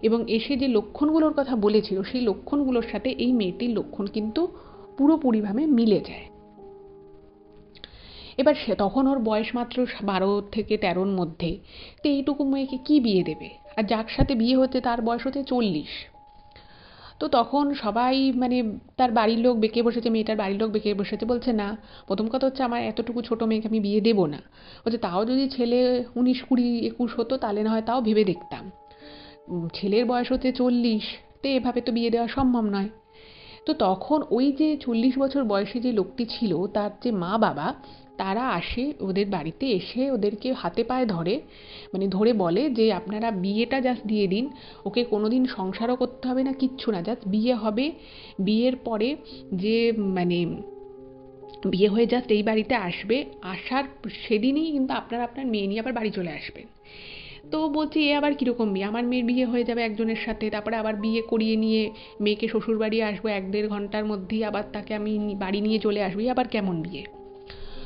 Speaker 1: এবং এসে যে লক্ষণগুলোর কথা বলেছিল সেই লক্ষণগুলোর সাথে এই মেয়েটির লক্ষণ কিন্তু পুরোপুরিভাবে মিলে যায়। এবার তখন ওর বয়স মাত্র 12 থেকে 13-র মধ্যে। তো এইটুকু মেয়েকে কি বিয়ে দেবে? আর যার সাথে বিয়ে হচ্ছে তার বয়স হচ্ছে 40। তো তখন সবাই তার বাড়ির লোক বেঁকে বসেছে, মেয়েটার বাড়ির লোক বেঁকে বসেছে, বলছে না, প্রথম কথা হচ্ছে আমার এতটুকু ছোট মেয়েকে আমি বিয়ে দেবো না। বলছে তাও যদি ছেলে 19, 20, 21 হতো তাহলে না হয় তাও ভেবে দেখতাম। ছেলের বয়স হচ্ছে 40, তো এভাবে তো বিয়ে দেওয়া সম্ভব নয়। তো তখন ওই যে 40 বছর বয়সী যে লোকটি ছিল তার যে মা বাবা তারা আসে ওদের বাড়িতে, এসে ওদেরকে হাতে পায়ে ধরে ধরে বলে যে আপনারা বিয়েটা জাস্ট দিয়ে দিন, ওকে কোনোদিন সংসারও করতে হবে না, কিচ্ছু না, জাস্ট বিয়ে হবে। বিয়ের পরে যে বিয়ে হয়ে জাস্ট এই বাড়িতে আসবে, আসার সেদিনই কিন্তু আপনারা আপনার মেয়ে নিয়ে আবার বাড়ি চলে আসবেন। তো বলছি এ আবার কীরকম বিয়ে? আমার মেয়ের বিয়ে হয়ে যাবে একজনের সাথে, তারপরে আবার বিয়ে করিয়ে নিয়ে মেয়েকে শ্বশুর বাড়ি আসবো 1-1.5 ঘন্টার মধ্যেই, আবার তাকে আমি বাড়ি নিয়ে চলে আসবো, আবার কেমন বিয়ে?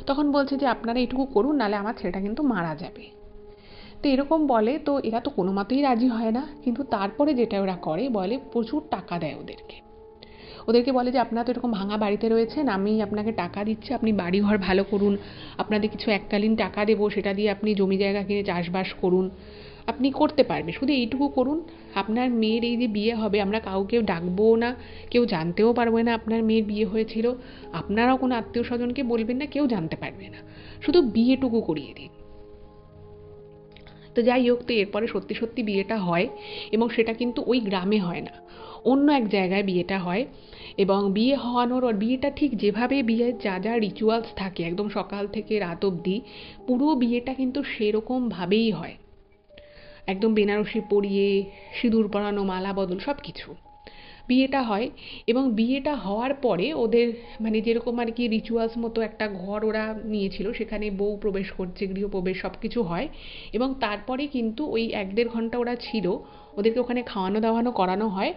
Speaker 1: তখন বলছে যে আপনারা এইটুকু করুন, নাহলে আমার ছেলেটা কিন্তু মারা যাবে। তো এরকম বলে, তো এরা তো কোনো মতেই রাজি হয় না। কিন্তু তারপরে যেটা ওরা করে, বলে প্রচুর টাকা দেয় ওদেরকে বলে যে আপনারা তো এরকম ভাঙা বাড়িতে রয়েছেন, আমি আপনাকে টাকা দিচ্ছি, আপনি বাড়িঘর ভালো করুন, আপনাদের কিছু এককালীন টাকা দেবো, সেটা দিয়ে আপনি জমি জায়গা কিনে চাষবাস করুন, আপনি করতে পারবেন, শুধু এইটুকু করুন। আপনার মেয়ের এই যে বিয়ে হবে, আমরা কাউকে ডাকবো না, কেউ জানতেও পারবে না আপনার মেয়ের বিয়ে হয়েছিল, আপনারাও কোনো আত্মীয় স্বজনকে বলবেন না, কেউ জানতে পারবে না, শুধু বিয়েটুকু করিয়ে দিন। তো যাই হোক, তো এরপরে সত্যি সত্যি বিয়েটা হয় এবং সেটা কিন্তু ওই গ্রামে হয় না, অন্য এক জায়গায় বিয়েটা হয়। এবং বিয়ে হওয়ানোর আর বিয়েটা ঠিক যেভাবে বিয়ের যা যা রিচুয়ালস থাকে একদম সকাল থেকে রাত অবধি, পুরো বিয়েটা কিন্তু সেরকমভাবেই হয়, একদম বেনারসি পরিয়ে, সিঁদুর পরানো, মালা বদল সব কিছু বিয়েটা হয়। এবং বিয়েটা হওয়ার পরে ওদের যেরকম আর কি রিচুয়ালস মতো একটা ঘর ওরা নিয়েছিল, সেখানে বউ প্রবেশ করছে, গৃহপ্রবেশ সব কিছু হয়। এবং তারপরে কিন্তু ওই 1-1.5 ঘন্টা ওরা ছিল, ওদেরকে ওখানে খাওয়ানো দাওয়ানো করানো হয়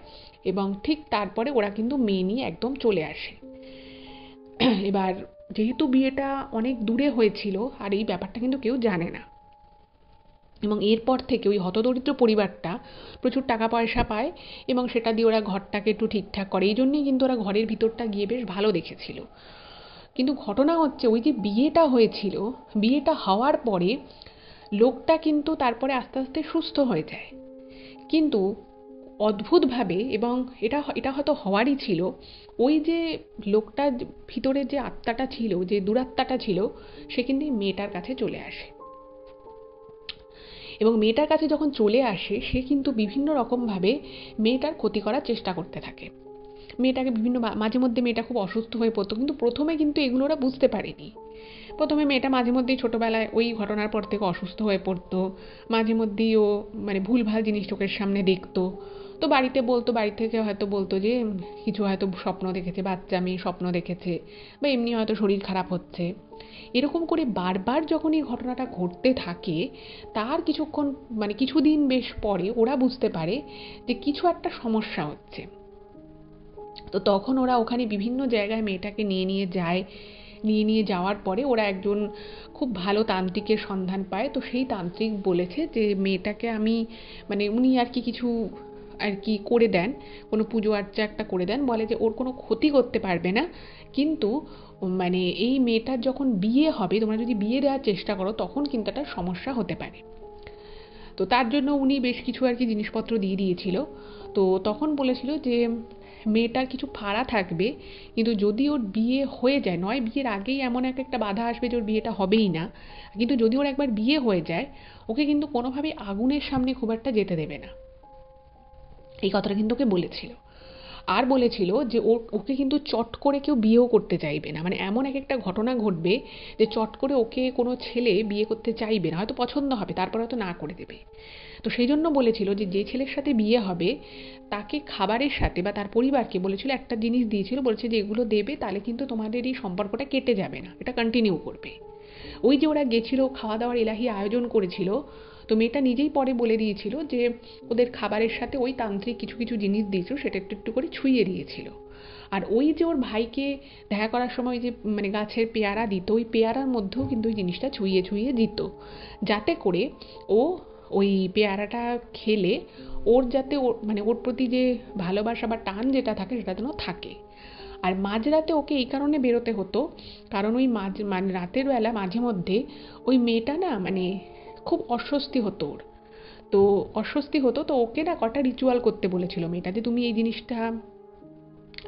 Speaker 1: এবং ঠিক তারপরে ওরা কিন্তু মেয়ে নিয়ে একদম চলে আসে। এবার যেহেতু বিয়েটা অনেক দূরে হয়েছিল আর এই ব্যাপারটা কিন্তু কেউ জানে না, এবং এরপর থেকে ওই হতদরিদ্র পরিবারটা প্রচুর টাকা পয়সা পায় এবং সেটা দিয়ে ওরা ঘরটাকে একটু ঠিকঠাক করে। এই জন্যই কিন্তু ওরা ঘরের ভিতরটা গিয়ে বেশ ভালো দেখেছিল। কিন্তু ঘটনা হচ্ছে ওই যে বিয়েটা হয়েছিল, বিয়েটা হওয়ার পরে লোকটা কিন্তু তারপরে আস্তে আস্তে সুস্থ হয়ে যায়। কিন্তু অদ্ভুতভাবে, এবং এটা এটা হয়তো হওয়ারই ছিল, ওই যে লোকটার ভিতরে যে আত্মাটা ছিল, যে দুরাত্মাটা ছিল, সে কিন্তু মেয়েটার কাছে চলে আসে। এবং মেয়েটার কাছে যখন চলে আসে সে কিন্তু বিভিন্ন রকমভাবে মেয়েটার ক্ষতি করার চেষ্টা করতে থাকে। মেয়েটাকে মাঝে মধ্যে মেয়েটা খুব অসুস্থ হয়ে পড়তো, কিন্তু প্রথমে কিন্তু এগুলো ওরা বুঝতে পারেনি। প্রথমে মেয়েটা মাঝে মধ্যেই ছোটোবেলায় ওই ঘটনার পর থেকে অসুস্থ হয়ে পড়তো, মাঝে মধ্যেই ও ভুলভাল জিনিস চোখের সামনে দেখতো। তো বাড়িতে বলতো, বাড়ি থেকে হয়তো বলতো যে কিছু হয়তো স্বপ্ন দেখেছে, বাচ্চা মেয়ে স্বপ্ন দেখেছে, বা এমনি হয়তো শরীর খারাপ হচ্ছে। এরকম করে বারবার যখন এই ঘটনাটা ঘটতে থাকে, তার কিছুক্ষণ কিছুদিন বেশ পরে ওরা বুঝতে পারে যে কিছু একটা সমস্যা হচ্ছে। তো তখন ওরা ওখানে বিভিন্ন জায়গায় মেয়েটাকে নিয়ে নিয়ে যায়। নিয়ে যাওয়ার পরে ওরা একজন খুব ভালো তান্ত্রিকের সন্ধান পায়। তো সেই তান্ত্রিক বলেছে যে মেয়েটাকে আমি উনি আর কি কিছু আর কি করে দেন, কোনো পুজো আর্চা একটা করে দেন, বলে যে ওর কোনো ক্ষতি করতে পারবে না, কিন্তু মানে এই মেয়েটার যখন বিয়ে হবে, তোমরা যদি বিয়ে দেওয়ার চেষ্টা করো তখন কিন্তু একটা সমস্যা হতে পারে। তো তার জন্য উনি বেশ কিছু আর কি জিনিসপত্র দিয়ে দিয়েছিল। তো তখন বলেছিল যে মেয়েটার কিছু ফাড়া থাকবে, কিন্তু যদি ওর বিয়ে হয়ে যায়, নয় বিয়ের আগেই এমন একটা বাধা আসবে যে ওর বিয়েটা হবেই না, কিন্তু যদি ওর একবার বিয়ে হয়ে যায় ওকে কিন্তু কোনোভাবেই আগুনের সামনে খুব একটা যেতে দেবে না। এই কথাটা কিন্তু ওকে বলেছিল। আর বলেছিল যে ওকে কিন্তু চট করে কেউ বিয়েও করতে চাইবে না, মানে এমন একটা ঘটনা ঘটবে যে চট করে ওকে কোনো ছেলে বিয়ে করতে চাইবে না, হয়তো পছন্দ হবে তারপর হয়তো না করে দেবে। তো সেই জন্য বলেছিল যে যে ছেলের সাথে বিয়ে হবে তাকে খাবারের সাথে বা তার পরিবারকে বলেছিল একটা জিনিস দিয়েছিল, বলেছে যে এগুলো দেবে তাহলে কিন্তু তোমাদের এই সম্পর্কটা কেটে যাবে না, এটা কন্টিনিউ করবে। ওই যে ওরা গেছিল খাওয়া দাওয়ার এলাহি আয়োজন করেছিল, তো মেয়েটা নিজেই পরে বলে দিয়েছিল যে ওদের খাবারের সাথে ওই তান্ত্রিক কিছু কিছু জিনিস দিয়েছিল, সেটা একটু একটু করে ছুঁয়ে দিয়েছিল। আর ওই যে ওর ভাইকে দেখা করার সময় যে মানে গাছের পেয়ারা দিত, ওই পেয়ারার মধ্যেও কিন্তু ওই জিনিসটা ছুঁয়ে ছুঁয়ে দিত, যাতে করে ও ওই পেয়ারাটা খেলে ওর যাতে ওর মানে ওর প্রতি যে ভালোবাসা বা টান যেটা থাকে সেটা যেন থাকে। আর মাঝরাতে ওকে এই কারণে বেরোতে হতো, কারণ ওই মানে রাতের বেলা মাঝে মধ্যে ওই মেয়েটা না মানে খুব অস্বস্তি হতো ওর। তো অস্বস্তি হতো, তো ওকে না কটা রিচুয়াল করতে বলেছিল মেয়েটা, যে তুমি এই জিনিসটা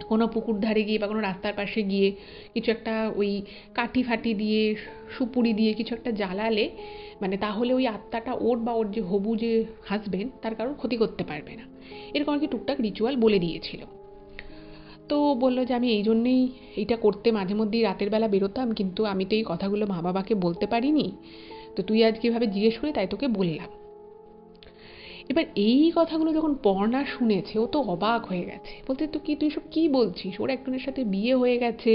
Speaker 1: কোনো পুকুর ধারে গিয়ে বা কোনো রাস্তার পাশে গিয়ে কিছু একটা ওই কাঠি ফাটি দিয়ে সুপুরি দিয়ে কিছু একটা জ্বালালে, মানে তাহলে ওই আত্মাটা ওর বা ওর যে হবু যে হাজবেন্ড তার কারোর ক্ষতি করতে পারবে না। এরকম আর কি টুকটাক রিচুয়াল বলে দিয়েছিল। তো বললো যে আমি এই জন্যেই এইটা করতে মাঝে মধ্যেই রাতের বেলা বেরোতাম, কিন্তু আমি তো এই কথাগুলো মা বাবাকে বলতে পারিনি, তো তুই আজকে এভাবে জিজ্ঞেস করে তাই তোকে বললাম। এবার এই কথাগুলো যখন পর্ণা শুনেছে ও তো অবাক হয়ে গেছে, বলতে তো কি তুই সব কি বলছিস, ওর একজনের সাথে বিয়ে হয়ে গেছে,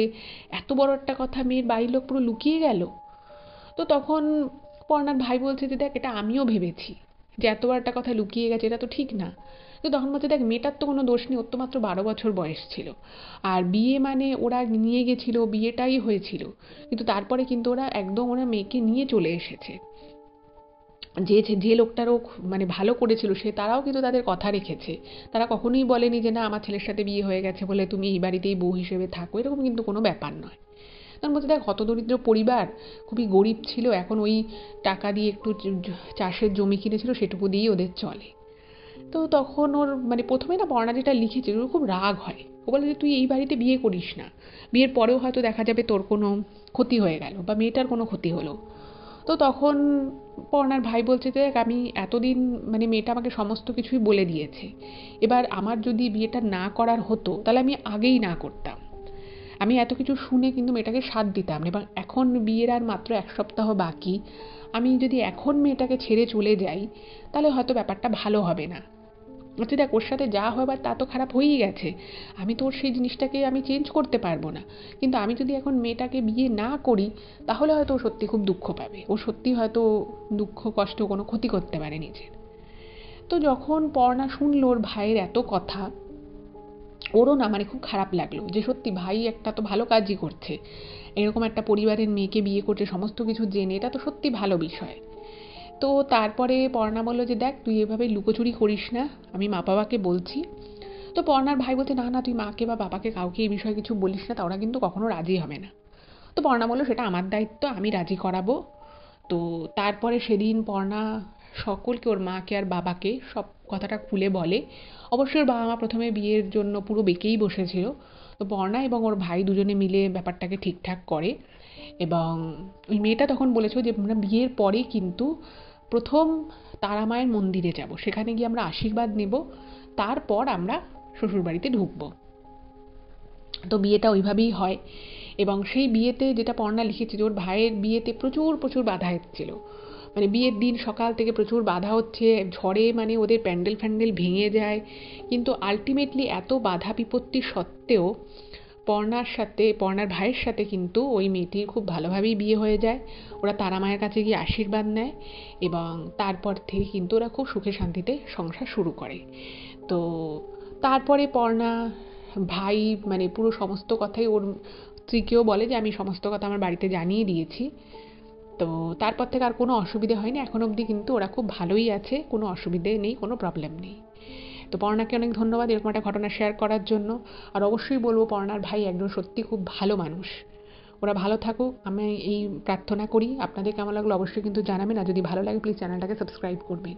Speaker 1: এত বড় একটা কথা মেয়ের বাড়ির লোক পুরো লুকিয়ে গেল। তো তখন পর্ণার ভাই বলছে যে দেখ এটা আমিও ভেবেছি যে এত বড় একটা কথা লুকিয়ে গেছে, এটা তো ঠিক না। তো তখন বলছে দেখ মেয়েটার তো কোনো দোষ নেই, ওর তো মাত্র 12 বছর বয়স ছিল, আর বিয়ে মানে ওরা নিয়ে গেছিল, বিয়েটাই হয়েছিল, কিন্তু তারপরে কিন্তু ওরা একদম ওরা মেয়েকে নিয়ে চলে এসেছে। যে যে লোকটারও মানে ভালো করেছিল সে তারাও কিন্তু তাদের কথা রেখেছে, তারা কখনোই বলেনি যে না আমার ছেলের সাথে বিয়ে হয়ে গেছে বলে তুমি এই বাড়িতেই বউ হিসেবে থাকো, এরকম কিন্তু কোনো ব্যাপার নয়। তখন বলছে দেখ হতদরিদ্র পরিবার, খুবই গরিব ছিল, এখন ওই টাকা দিয়ে একটু চাষের জমি কিনেছিল সেটুকু দিয়েই ওদের চলে। তো তখন ওর মানে প্রথমে না পর্ণা যেটা লিখেছিল ওর খুব রাগ হয়, ও বলে যে তুই এই বাড়িতে বিয়ে করিস না, বিয়ের পরেও হয়তো দেখা যাবে তোর কোনো ক্ষতি হয়ে গেল বা মেয়েটার কোনো ক্ষতি হলো। তো তখন পর্ণার ভাই বলছে যে দেখ আমি এতদিন মানে মেয়েটা আমাকে সমস্ত কিছুই বলে দিয়েছে, এবার আমার যদি বিয়েটা না করার হতো তাহলে আমি আগেই না করতাম, আমি এত কিছু শুনে কিন্তু মেয়েটাকে সাথ দিতাম না, এবং এখন বিয়ের আর মাত্র 1 সপ্তাহ বাকি, আমি যদি এখন মেয়েটাকে ছেড়ে চলে যাই তাহলে হয়তো ব্যাপারটা ভালো হবে না। আচ্ছা দেখ ওর সাথে যা হবার তা তো খারাপ হয়েই গেছে, আমি তো ওর সেই জিনিসটাকে আমি চেঞ্জ করতে পারবো না, কিন্তু আমি যদি এখন মেয়েটাকে বিয়ে না করি তাহলে হয়তো ও সত্যি খুব দুঃখ পাবে, ও সত্যি হয়তো দুঃখ কষ্ট কোনো ক্ষতি করতে পারে নিজের। তো যখন পর্ণা শুনলো ওর ভাইয়ের এত কথা, ওরও না মানে খুব খারাপ লাগলো যে সত্যি ভাই একটা তো ভালো কাজই করছে, এরকম একটা পরিবারের মেয়েকে বিয়ে করছে সমস্ত কিছু জেনে, এটা তো সত্যি ভালো বিষয়। তো তারপরে পর্ণা বলল যে দেখ তুই এভাবে লুকোচুরি করিস না, আমি মা বাবাকে বলছি। তো পর্ণার ভাই বলছে না না তুই মাকে বা বাবাকে কাউকে এই বিষয়ে কিছু বলিস না, তা ওরা কিন্তু কখনো রাজি হবে না। তো পর্ণা বললো সেটা আমার দায়িত্ব, আমি রাজি করাবো। তো তারপরে সেদিন পর্ণা সকলকে ওর মাকে আর বাবাকে সব কথাটা খুলে বলে। অবশ্যই ওর বাবা মা প্রথমে বিয়ের জন্য পুরো বেঁকেই বসেছিল, তো পর্ণা এবং ওর ভাই দুজনে মিলে ব্যাপারটাকে ঠিকঠাক করে। এবং ওই মেয়েটা তখন বলেছিল যে আমরা বিয়ের পরে কিন্তু প্রথম তারা মায়ের মন্দিরে যাব, সেখানে গিয়ে আমরা আশীর্বাদ নেব, তারপর আমরা শ্বশুরবাড়িতে ঢুকবো। তো বিয়েটা ওইভাবেই হয়। এবং সেই বিয়েতে যেটা পর্ণা লিখেছে যে ওর ভাইয়ের বিয়েতে প্রচুর প্রচুর বাধা এসেছিল, মানে বিয়ের দিন সকাল থেকে প্রচুর বাধা হচ্ছে, ঝড়ে মানে ওদের প্যান্ডেল ফ্যান্ডেল ভেঙে যায়, কিন্তু আলটিমেটলি এত বাধা বিপত্তি সত্ত্বেও পর্ণার ভাইয়ের সাথে কিন্তু ওই মেয়েটির খুব ভালোভাবেই বিয়ে হয়ে যায়। ওরা তারা মায়ের কাছে গিয়ে আশীর্বাদ নেয় এবং তারপর থেকে কিন্তু ওরা খুব সুখে শান্তিতে সংসার শুরু করে। তো তারপরে পর্ণা ভাই মানে পুরো সমস্ত কথাই ওর স্ত্রীকেও বলে যে আমি সমস্ত কথা আমার বাড়িতে জানিয়ে দিয়েছি। তো তারপর থেকে আর কোনো অসুবিধে হয়নি, এখন অবধি কিন্তু ওরা খুব ভালোই আছে, কোনো অসুবিধে নেই, কোনো প্রবলেম নেই। তো পর্ণাকে অনেক ধন্যবাদ এরকম একটা ঘটনা শেয়ার করার জন্য। আর অবশ্যই বলবো পর্ণার ভাই একজন সত্যি খুব ভালো মানুষ। ওরা ভালো থাকুক আমি এই প্রার্থনা করি। আপনাদের কেমন লাগলো অবশ্যই কিন্তু জানাবেন। আর যদি ভালো লাগে প্লিজ চ্যানেলটাকে সাবস্ক্রাইব করবেন।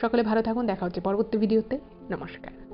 Speaker 1: সকলে ভালো থাকুন, দেখা হচ্ছে পরবর্তী ভিডিওতে। নমস্কার।